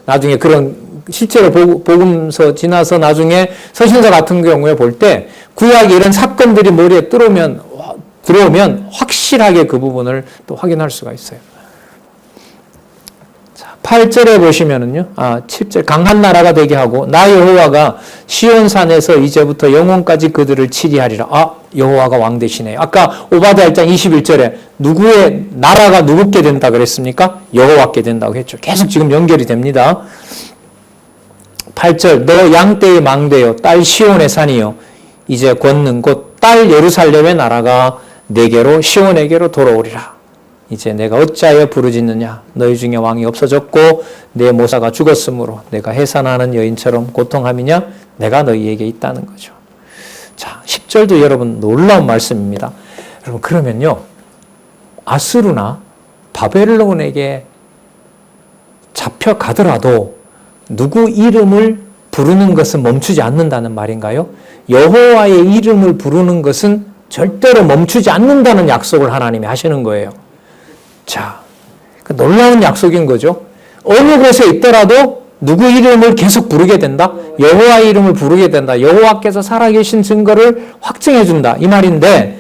나중에 그런 실제로 복음서 지나서 나중에 서신서 같은 경우에 볼 때 구약의 이런 사건들이 머리에 들어오면 확실하게 그 부분을 또 확인할 수가 있어요. 자, 8절에 보시면은요, 7절 강한 나라가 되게 하고 나 여호와가 시온산에서 이제부터 영원까지 그들을 치리하리라. 여호와가 왕 되시네요. 아까 오바댜 1장 21절에 누구의 나라가 누구께 된다 그랬습니까? 여호와께 된다고 했죠. 계속 지금 연결이 됩니다. 8절 너 양떼의 망대요 딸 시온의 산이요 이제 권능 곧 딸 예루살렘의 나라가 내게로 시온에게로 돌아오리라. 이제 내가 어찌하여 부르짖느냐? 너희 중에 왕이 없어졌고 내 모사가 죽었으므로 내가 해산하는 여인처럼 고통함이냐? 내가 너희에게 있다는 거죠. 자, 10절도 여러분 놀라운 말씀입니다. 여러분 그러면요, 아수르나 바벨론에게 잡혀가더라도 누구 이름을 부르는 것은 멈추지 않는다는 말인가요? 여호와의 이름을 부르는 것은 절대로 멈추지 않는다는 약속을 하나님이 하시는 거예요. 자, 놀라운 약속인 거죠. 어느 곳에 있더라도 누구 이름을 계속 부르게 된다? 여호와의 이름을 부르게 된다. 여호와께서 살아계신 증거를 확증해 준다. 이 말인데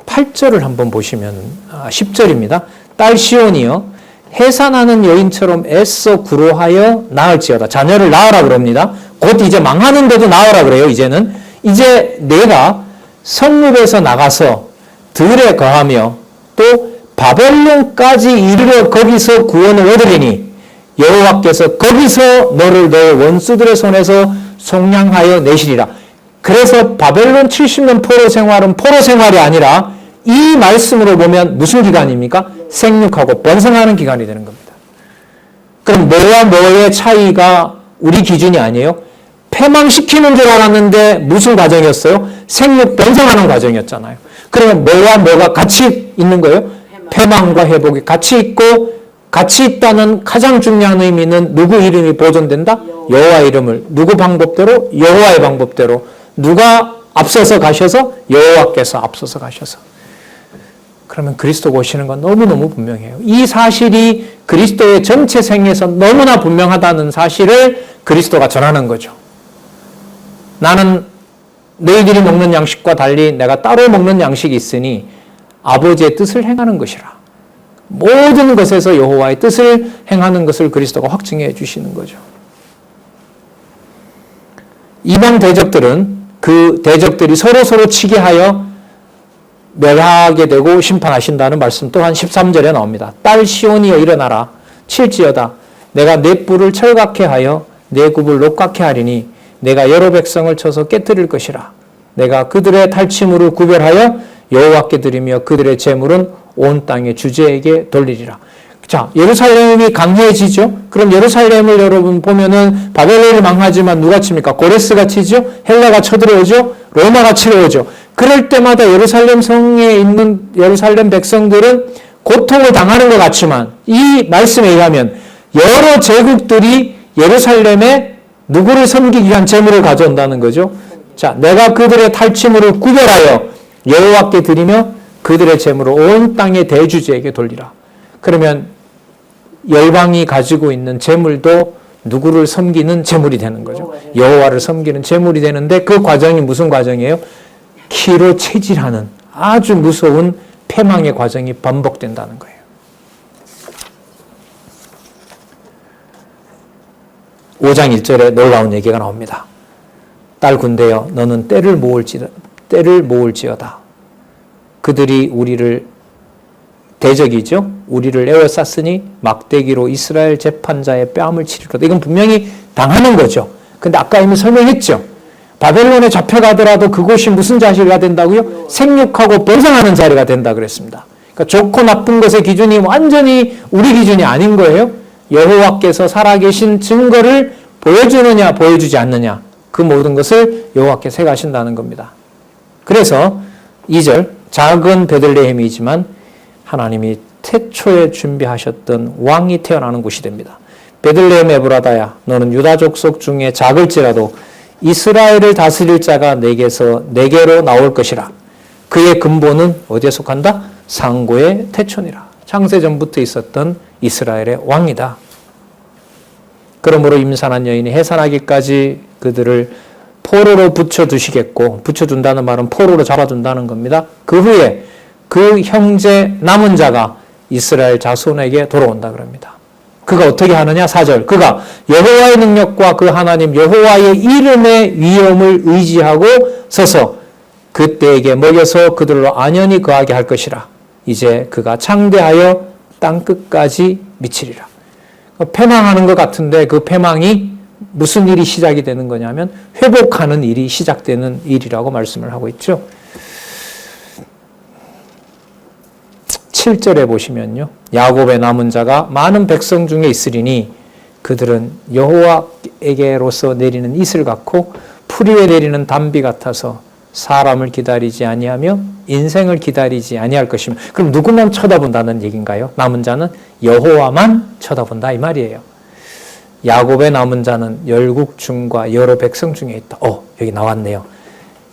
8절을 한번 보시면 10절입니다. 딸 시온이여 해산하는 여인처럼 애써 구로하여 낳을지어다. 자녀를 낳으라 그럽니다. 곧 이제 망하는데도 낳으라 그래요. 이제 내가 성읍에서 나가서 들에 거하며 또 바벨론까지 이르러 거기서 구원을 얻으리니 여호와께서 거기서 너를 너의 원수들의 손에서 속량하여 내시리라. 그래서 바벨론 70년 포로 생활은 포로 생활이 아니라 이 말씀으로 보면 무슨 기간입니까? 생육하고 번성하는 기간이 되는 겁니다. 그럼 뭐와 뭐의 차이가 우리 기준이 아니에요? 패망시키는 줄 알았는데 무슨 과정이었어요? 생육 번성하는 과정이었잖아요. 그러면 뭐와 뭐가 같이 있는 거예요? 패망과 회복이 같이 있고, 같이 있다는 가장 중요한 의미는 누구 이름이 보존된다? 여호와 이름을. 누구 방법대로? 여호와의 방법대로. 누가 앞서서 가셔서? 여호와께서 앞서서 가셔서. 그러면 그리스도가 오시는 건 너무너무 분명해요. 이 사실이 그리스도의 전체 생애에서 너무나 분명하다는 사실을 그리스도가 전하는 거죠. 나는 너희들이 먹는 양식과 달리 내가 따로 먹는 양식이 있으니 아버지의 뜻을 행하는 것이라. 모든 것에서 여호와의 뜻을 행하는 것을 그리스도가 확증해 주시는 거죠. 이방 대적들은 그 대적들이 서로 치게 하여 멸하게 되고 심판하신다는 말씀 또한 13절에 나옵니다. 딸 시온이여 일어나라 칠지어다 내가 내 뿔을 철갑게 하여 내 굽을 녹각게 하리니 내가 여러 백성을 쳐서 깨뜨릴 것이라. 내가 그들의 탈취물을 구별하여 여호와께 드리며 그들의 재물은 온 땅의 주제에게 돌리리라. 자, 예루살렘이 강해지죠. 그럼 예루살렘을 여러분 보면은 바벨론이 망하지만 누가 칩니까? 고레스가 치죠. 헬라가 쳐들어오죠. 로마가 치러오죠. 그럴 때마다 예루살렘 성에 있는 예루살렘 백성들은 고통을 당하는 것 같지만 이 말씀에 의하면 여러 제국들이 예루살렘에 누구를 섬기기 위한 재물을 가져온다는 거죠. 자, 내가 그들의 탈취물을 구별하여 여호와께 드리며 그들의 재물을 온 땅의 대주제에게 돌리라. 그러면 열방이 가지고 있는 재물도 누구를 섬기는 재물이 되는 거죠. 여호와를 섬기는 재물이 되는데 그 과정이 무슨 과정이에요? 키로 체질하는 아주 무서운 패망의 과정이 반복된다는 거예요. 5장 1절에 놀라운 얘기가 나옵니다. 딸 군대여 너는 때를 모을지어다. 그들이 우리를 대적이죠. 우리를 에워쌌으니 막대기로 이스라엘 재판자의 뺨을 치리로다. 이건 분명히 당하는 거죠. 근데 아까 이미 설명했죠. 바벨론에 잡혀가더라도 그곳이 무슨 자리가 된다고요? 생육하고 번성하는 자리가 된다 그랬습니다. 그러니까 좋고 나쁜 것의 기준이 완전히 우리 기준이 아닌 거예요. 여호와께서 살아계신 증거를 보여주느냐 보여주지 않느냐 그 모든 것을 여호와께서 행하신다는 겁니다. 그래서 2절 작은 베들레헴이지만 하나님이 태초에 준비하셨던 왕이 태어나는 곳이 됩니다. 베들레헴 에브라다야 너는 유다 족속 중에 작을지라도 이스라엘을 다스릴 자가 내게로 나올 것이라. 그의 근본은 어디에 속한다? 상고의 태촌이라. 창세전부터 있었던 이스라엘의 왕이다. 그러므로 임산한 여인이 해산하기까지 그들을 포로로 붙여두시겠고, 붙여둔다는 말은 포로로 잡아둔다는 겁니다. 그 후에 그 형제 남은 자가 이스라엘 자손에게 돌아온다 그럽니다. 그가 어떻게 하느냐? 4절 그가 여호와의 능력과 그 하나님 여호와의 이름의 위엄을 의지하고 서서 그때에게 먹여서 그들로 안연히 거하게 할 것이라. 이제 그가 창대하여 땅끝까지 미치리라. 패망하는 것 같은데 그 패망이 무슨 일이 시작이 되는 거냐면 회복하는 일이 시작되는 일이라고 말씀을 하고 있죠. 7절에 보시면요. 야곱의 남은 자가 많은 백성 중에 있으리니 그들은 여호와에게로서 내리는 이슬 같고 풀 위에 내리는 담비 같아서 사람을 기다리지 아니하며 인생을 기다리지 아니할 것이며. 그럼 누구만 쳐다본다는 얘기인가요? 남은 자는 여호와만 쳐다본다 이 말이에요. 야곱의 남은 자는 열국 중과 여러 백성 중에 있다. 여기 나왔네요.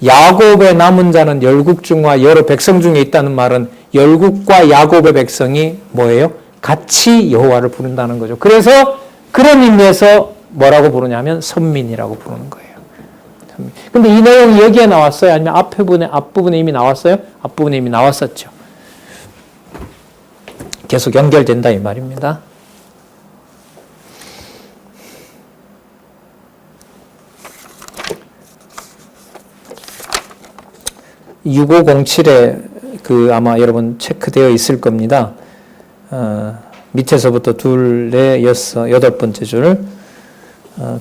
야곱의 남은 자는 열국 중과 여러 백성 중에 있다는 말은 열국과 야곱의 백성이 뭐예요? 같이 여호와를 부른다는 거죠. 그래서 그런 의미에서 뭐라고 부르냐면 선민이라고 부르는 거예요. 근데 이 내용이 여기에 나왔어요? 아니면 앞부분에 이미 나왔어요? 앞부분에 이미 나왔었죠. 계속 연결된다 이 말입니다. (6507) 아마 여러분 체크되어 있을 겁니다. 밑에서부터 둘, 넷, 여섯, 여덟 번째 줄.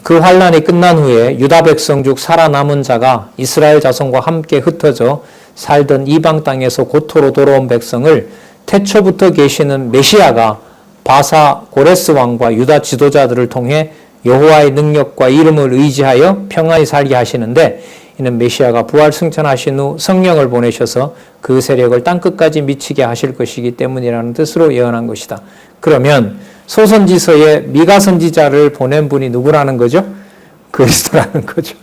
그 환란이 끝난 후에 유다 백성 중 살아남은 자가 이스라엘 자손과 함께 흩어져 살던 이방 땅에서 고토로 돌아온 백성을 태초부터 계시는 메시아가 바사 고레스 왕과 유다 지도자들을 통해 여호와의 능력과 이름을 의지하여 평안히 살게 하시는데, 이는 메시아가 부활 승천하신 후 성령을 보내셔서 그 세력을 땅끝까지 미치게 하실 것이기 때문이라는 뜻으로 예언한 것이다. 그러면 소선지서에 미가 선지자를 보낸 분이 누구라는 거죠? 그리스도라는 거죠.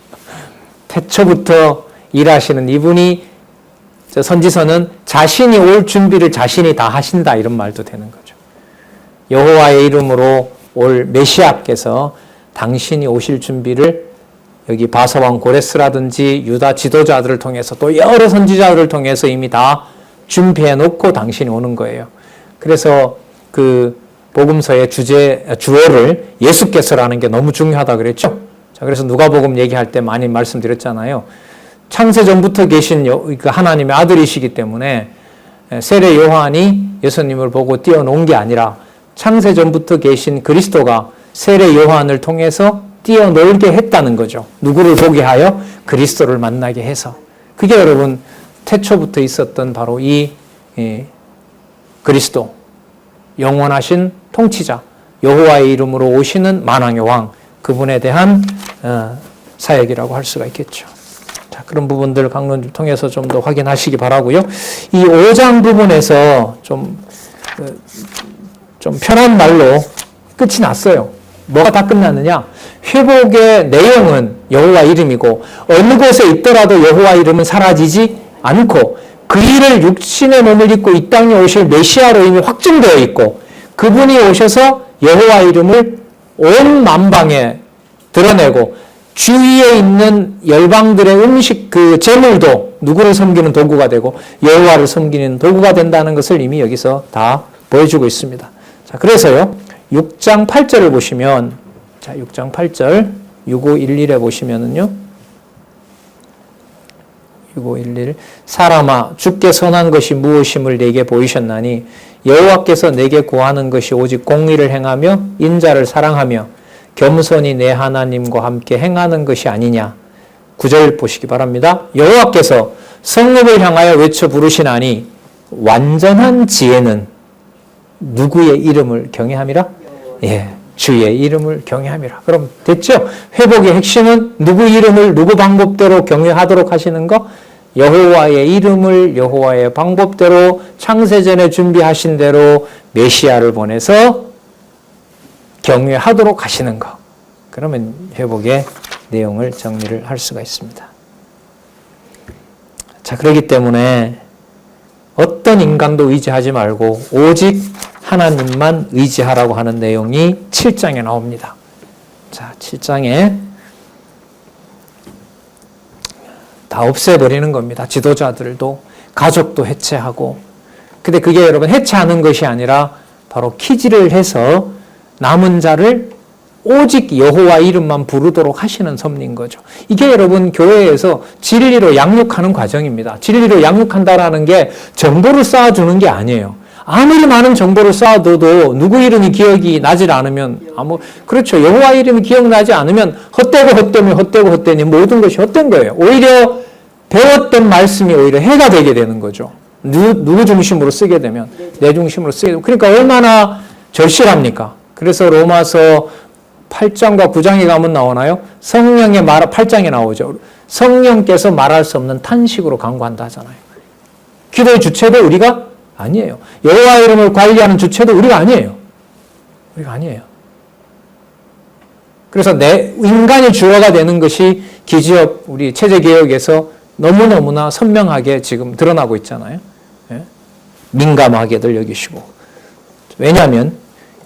태초부터 일하시는 이분이, 선지서는 자신이 올 준비를 자신이 다 하신다 이런 말도 되는 거죠. 여호와의 이름으로 올 메시아께서 당신이 오실 준비를 여기 바사왕 고레스라든지 유다 지도자들을 통해서 또 여러 선지자들을 통해서 이미 다 준비해 놓고 당신이 오는 거예요. 그래서 그 복음서의 주어를 예수께서라는 게 너무 중요하다 그랬죠. 자, 그래서 누가복음 얘기할 때 많이 말씀드렸잖아요. 창세전부터 계신 그 하나님의 아들이시기 때문에 세례 요한이 예수님을 보고 뛰어놓은 게 아니라 창세전부터 계신 그리스도가 세례 요한을 통해서 뛰어놀게 했다는 거죠. 누구를 보게 하여? 그리스도를 만나게 해서. 그게 여러분 태초부터 있었던 바로 이 그리스도, 영원하신 통치자, 여호와의 이름으로 오시는 만왕의 왕, 그분에 대한 사역이라고 할 수가 있겠죠. 자, 그런 부분들 강론을 통해서 좀 더 확인하시기 바라고요. 이 5장 부분에서 좀 편한 말로 끝이 났어요. 뭐가 다 끝났느냐? 회복의 내용은 여호와 이름이고 어느 곳에 있더라도 여호와 이름은 사라지지 않고 그 일을 육신의 몸을 입고 이 땅에 오실 메시아로 이미 확증되어 있고 그분이 오셔서 여호와 이름을 온 만방에 드러내고 주위에 있는 열방들의 음식 그 제물도 누구를 섬기는 도구가 되고 여호와를 섬기는 도구가 된다는 것을 이미 여기서 다 보여주고 있습니다. 자, 그래서요 6장 8절을 보시면, 자 6장 8절 6511에 보시면은요 6511 사람아 주께 선한 것이 무엇임을 내게 보이셨나니 여호와께서 내게 구하는 것이 오직 공의를 행하며 인자를 사랑하며 겸손히 내 하나님과 함께 행하는 것이 아니냐. 9절 보시기 바랍니다. 여호와께서 성읍을 향하여 외쳐 부르시나니 완전한 지혜는 누구의 이름을 경외함이라? 예, 주의 이름을 경외함이라. 그럼 됐죠? 회복의 핵심은 누구 이름을 누구 방법대로 경외하도록 하시는 거? 여호와의 이름을 여호와의 방법대로 창세전에 준비하신 대로 메시아를 보내서 경외하도록 하시는 거. 그러면 회복의 내용을 정리를 할 수가 있습니다. 자, 그렇기 때문에 어떤 인간도 의지하지 말고 오직 하나님만 의지하라고 하는 내용이 7장에 나옵니다. 자, 7장에 다 없애버리는 겁니다. 지도자들도 가족도 해체하고. 근데 그게 여러분 해체하는 것이 아니라 바로 키질을 해서 남은 자를 오직 여호와 이름만 부르도록 하시는 섭리인 거죠. 이게 여러분 교회에서 진리로 양육하는 과정입니다. 진리로 양육한다라는 게 정보를 쌓아주는 게 아니에요. 아무리 많은 정보를 쌓아둬도 누구 이름이 기억이 나질 않으면 그렇죠. 여호와 이름이 기억나지 않으면 헛되니 모든 것이 헛된 거예요. 오히려 배웠던 말씀이 오히려 해가 되게 되는 거죠. 누구 중심으로 쓰게 되면 내 중심으로 쓰게 되면. 그러니까 얼마나 절실합니까? 그래서 로마서 8장과 9장에 가면 나오나요? 성령의 8장에 나오죠. 성령께서 말할 수 없는 탄식으로 간구한다 하잖아요. 기도의 주체도 우리가 아니에요. 여호와 이름을 관리하는 주체도 우리가 아니에요. 우리가 아니에요. 그래서 인간이 주어가 되는 것이 기지업 우리 체제개혁에서 너무너무나 선명하게 지금 드러나고 있잖아요. 예? 민감하게들 여기시고. 왜냐하면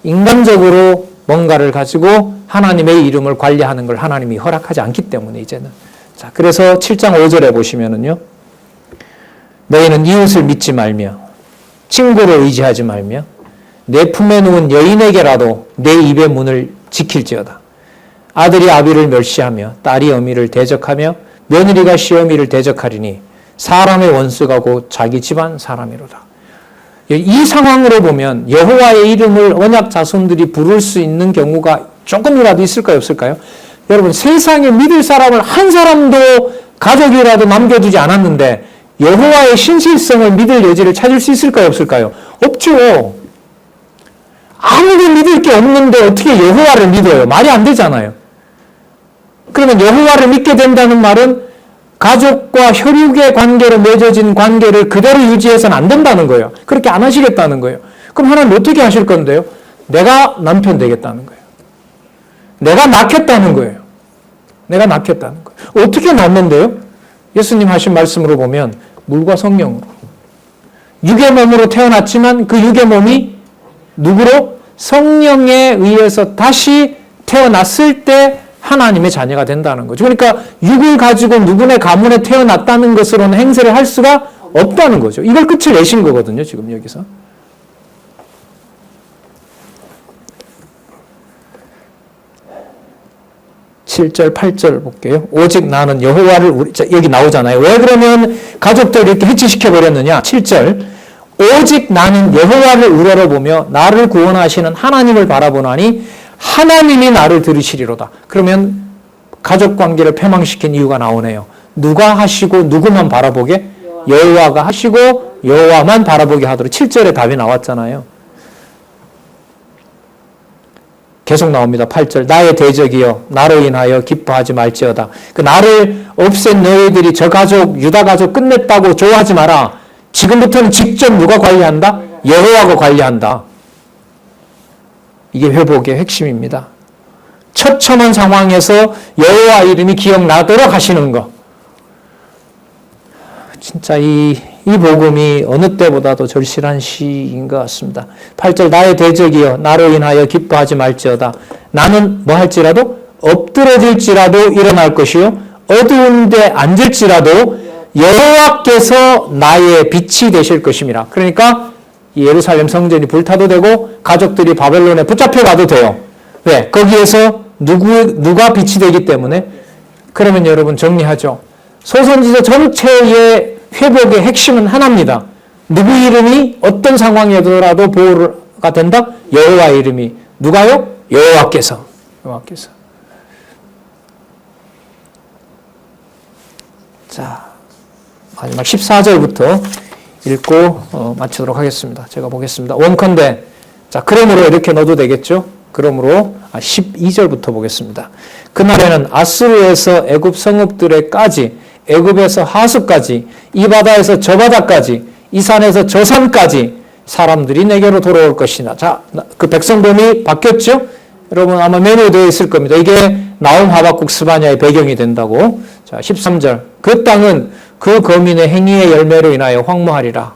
인간적으로 뭔가를 가지고 하나님의 이름을 관리하는 걸 하나님이 허락하지 않기 때문에 이제는. 자, 그래서 7장 5절에 보시면은요. 너희는 이웃을 믿지 말며 친구를 의지하지 말며 내 품에 누운 여인에게라도 내 입의 문을 지킬지어다. 아들이 아비를 멸시하며 딸이 어미를 대적하며 며느리가 시어미를 대적하리니 사람의 원수가 곧 자기 집안 사람이로다. 이 상황으로 보면 여호와의 이름을 언약 자손들이 부를 수 있는 경우가 조금이라도 있을까요, 없을까요? 여러분, 세상에 믿을 사람을 한 사람도 가족이라도 남겨두지 않았는데 여호와의 신실성을 믿을 여지를 찾을 수 있을까요, 없을까요? 없죠. 아무도 믿을 게 없는데 어떻게 여호와를 믿어요? 말이 안 되잖아요. 그러면 여호와를 믿게 된다는 말은 가족과 혈육의 관계로 맺어진 관계를 그대로 유지해서는 안 된다는 거예요. 그렇게 안 하시겠다는 거예요. 그럼 하나님 어떻게 하실 건데요? 내가 남편 되겠다는 거예요. 내가 낳겠다는 거예요. 내가 낳겠다는 거예요. 어떻게 낳는데요? 예수님 하신 말씀으로 보면 물과 성령으로. 육의 몸으로 태어났지만 그 육의 몸이 누구로? 성령에 의해서 다시 태어났을 때 하나님의 자녀가 된다는 거죠. 그러니까 육을 가지고 누구네 가문에 태어났다는 것으로는 행세를 할 수가 없다는 거죠. 이걸 끝을 내신 거거든요. 지금 여기서. 7절, 8절 볼게요. 오직 나는 여호와를 여기 나오잖아요. 왜 그러면 가족들을 이렇게 해치시켜버렸느냐? 7절. 오직 나는 여호와를 우러러보며 나를 구원하시는 하나님을 바라보나니 하나님이 나를 들으시리로다. 그러면 가족관계를 패망시킨 이유가 나오네요. 누가 하시고 누구만 바라보게? 여호와가 하시고 여호와만 바라보게 하도록 7절에 답이 나왔잖아요. 계속 나옵니다. 8절. 나의 대적이여 나로 인하여 기뻐하지 말지어다. 그 나를 없앤 너희들이 저 가족 유다 가족 끝냈다고 좋아하지 마라. 지금부터는 직접 누가 관리한다? 여호와가 관리한다. 이게 회복의 핵심입니다. 처참한 상황에서 여호와 이름이 기억나도록 하시는 것. 진짜 이 복음이 어느 때보다도 절실한 시인 것 같습니다. 8절. 나의 대적이여 나로 인하여 기뻐하지 말지어다. 나는 뭐 할지라도 엎드러질지라도 일어날 것이요 어두운 데 앉을지라도 여호와께서 나의 빛이 되실 것임이라. 그러니까 예루살렘 성전이 불타도 되고 가족들이 바벨론에 붙잡혀가도 돼요. 왜? 거기에서 누가 빛이 되기 때문에. 그러면 여러분 정리하죠. 소선지서 전체의 회복의 핵심은 하나입니다. 누구 이름이 어떤 상황이더라도 보호가 된다? 여호와 이름이. 누가요? 여호와께서. 자, 마지막 14절부터 읽고 마치도록 하겠습니다. 제가 보겠습니다. 원컨대, 자, 그러므로 이렇게 넣어도 되겠죠? 그러므로 12절부터 보겠습니다. 그날에는 아수르에서 애굽 성읍들에까지, 애굽에서 하수까지, 이 바다에서 저 바다까지, 이 산에서 저 산까지 사람들이 내게로 돌아올 것이나. 자, 그 백성범이 바뀌었죠? 여러분 아마 메모되어 있을 겁니다. 이게 나움 하박국 스바냐의 배경이 된다고. 자, 13절. 그 땅은 그 거민의 행위의 열매로 인하여 황무하리라.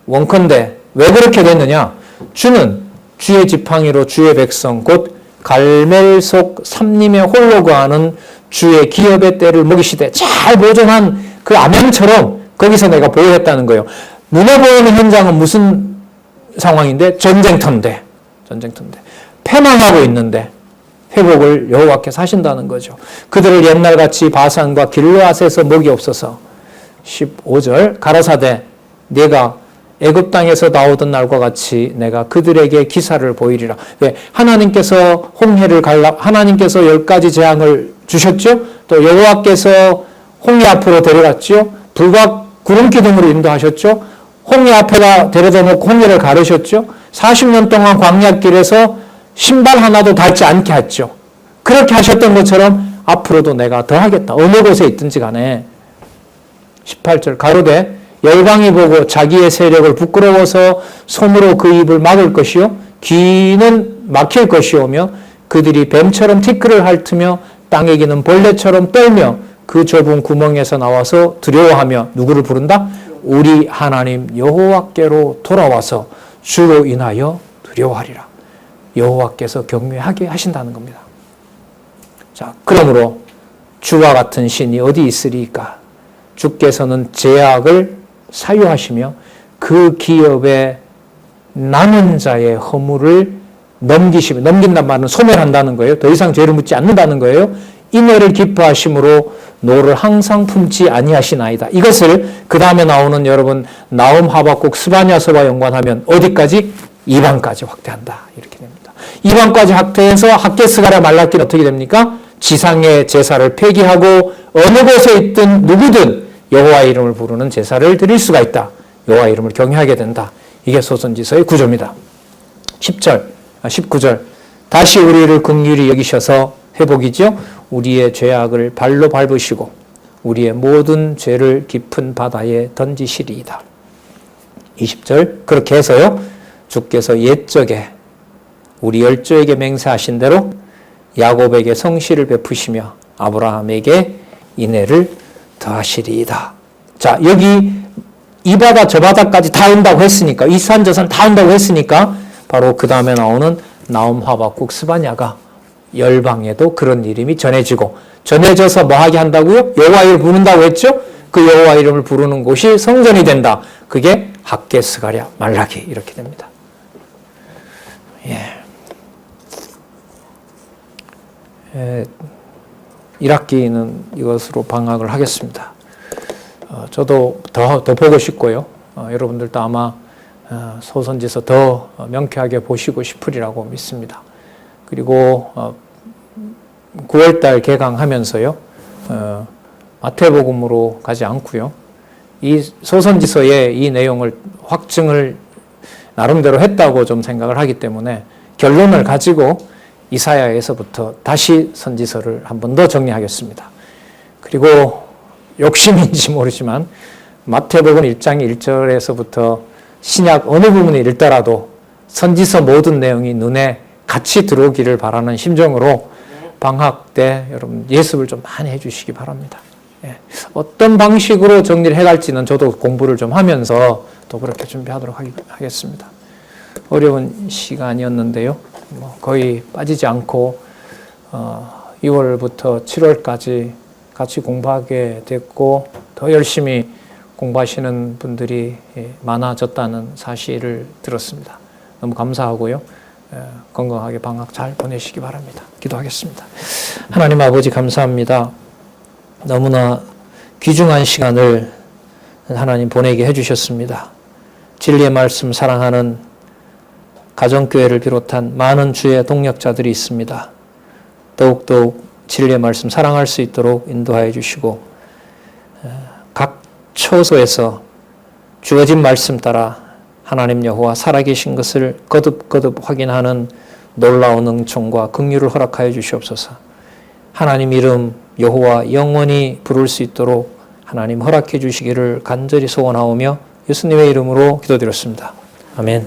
원컨대 왜 그렇게 됐느냐? 주는 주의 지팡이로 주의 백성 곧 갈멜 속 삼림에 홀로 거하는 주의 기업의 때를 먹이시되. 잘 보존한 그 암양처럼 거기서 내가 보호했다는 거예요. 눈에 보이는 현장은 무슨 상황인데? 전쟁터인데. 패망하고 있는데 회복을 여호와께서 하신다는 거죠. 그들을 옛날같이 바산과 길르앗에서 먹이 없어서. 15절. 가라사대 내가 애굽 땅에서 나오던 날과 같이 내가 그들에게 기사를 보이리라. 왜? 하나님께서 홍해를 하나님께서 10가지 재앙을 주셨죠. 또 여호와께서 홍해 앞으로 데려갔죠. 불과 구름 기둥으로 인도하셨죠. 홍해 앞에다 데려다 놓고 홍해를 가르셨죠. 40년 동안 광야길에서 신발 하나도 닳지 않게 했죠. 그렇게 하셨던 것처럼 앞으로도 내가 더 하겠다. 어느 곳에 있든지 간에. 18절. 가로되 열방이 보고 자기의 세력을 부끄러워서 손으로 그 입을 막을 것이요 귀는 막힐 것이오며 그들이 뱀처럼 티끌을 핥으며 땅에 기는 벌레처럼 떨며 그 좁은 구멍에서 나와서 두려워하며 누구를 부른다? 우리 하나님 여호와께로 돌아와서 주로 인하여 두려워하리라. 여호와께서 경외하게 하신다는 겁니다. 자, 그러므로 주와 같은 신이 어디 있으리까? 주께서는 제약을 사유하시며 그 기업의 남은 자의 허물을 넘긴단 말은 소멸한다는 거예요. 더 이상 죄를 묻지 않는다는 거예요. 인애를 기뻐하심으로 노를 항상 품지 아니하시나이다. 이것을 그 다음에 나오는 여러분 나움, 하박국, 스바냐서와 연관하면 어디까지? 이방까지 확대한다. 이렇게 됩니다. 이방까지 확대해서 학개스가랴 말라기는 어떻게 됩니까? 지상의 제사를 폐기하고 어느 곳에 있든 누구든 여호와의 이름을 부르는 제사를 드릴 수가 있다. 여호와의 이름을 경외하게 된다. 이게 소선지서의 구조입니다. 19절 다시 우리를 긍휼히 여기셔서 회복이죠. 우리의 죄악을 발로 밟으시고 우리의 모든 죄를 깊은 바다에 던지시리이다. 20절 그렇게 해서요. 주께서 옛적에 우리 열조에게 맹세하신 대로 야곱에게 성실을 베푸시며 아브라함에게 인애를 더하시리이다. 자, 여기 이 바다 저 바다까지 다 온다고 했으니까 이 산 저 산 다 온다고 했으니까 바로 그 다음에 나오는 나움, 하박국, 스바냐가 열방에도 그런 이름이 전해지고 전해져서 뭐 하게 한다고요? 여호와 이름을 부른다고 했죠? 그 여호와 이름을 부르는 곳이 성전이 된다. 그게 학개스가랴 말라기 이렇게 됩니다. 예. 1학기는 이것으로 방학을 하겠습니다. 저도 더 보고 싶고요. 여러분들도 아마 소선지서 더 명쾌하게 보시고 싶으리라고 믿습니다. 그리고 9월달 개강하면서요. 마태복음으로 가지 않고요. 이 소선지서의 이 내용을 확증을 나름대로 했다고 좀 생각을 하기 때문에 결론을 가지고 이사야에서부터 다시 선지서를 한 번 더 정리하겠습니다. 그리고 욕심인지 모르지만 마태복음 1장 1절에서부터 신약 어느 부분을 읽더라도 선지서 모든 내용이 눈에 같이 들어오기를 바라는 심정으로 방학 때 여러분 예습을 좀 많이 해주시기 바랍니다. 예. 어떤 방식으로 정리를 해갈지는 저도 공부를 좀 하면서 또 그렇게 준비하도록 하겠습니다. 어려운 시간이었는데요. 거의 빠지지 않고 2월부터 7월까지 같이 공부하게 됐고 더 열심히 공부하시는 분들이 많아졌다는 사실을 들었습니다. 너무 감사하고요. 건강하게 방학 잘 보내시기 바랍니다. 기도하겠습니다. 하나님 아버지 감사합니다. 너무나 귀중한 시간을 하나님 보내게 해주셨습니다. 진리의 말씀 사랑하는 가정교회를 비롯한 많은 주의 동력자들이 있습니다. 더욱더욱 진리의 말씀 사랑할 수 있도록 인도하여 주시고 각 처소에서 주어진 말씀 따라 하나님 여호와 살아계신 것을 거듭거듭 확인하는 놀라운 응총과 긍휼을 허락하여 주시옵소서. 하나님 이름 여호와 영원히 부를 수 있도록 하나님 허락해 주시기를 간절히 소원하오며 예수님의 이름으로 기도드렸습니다. 아멘.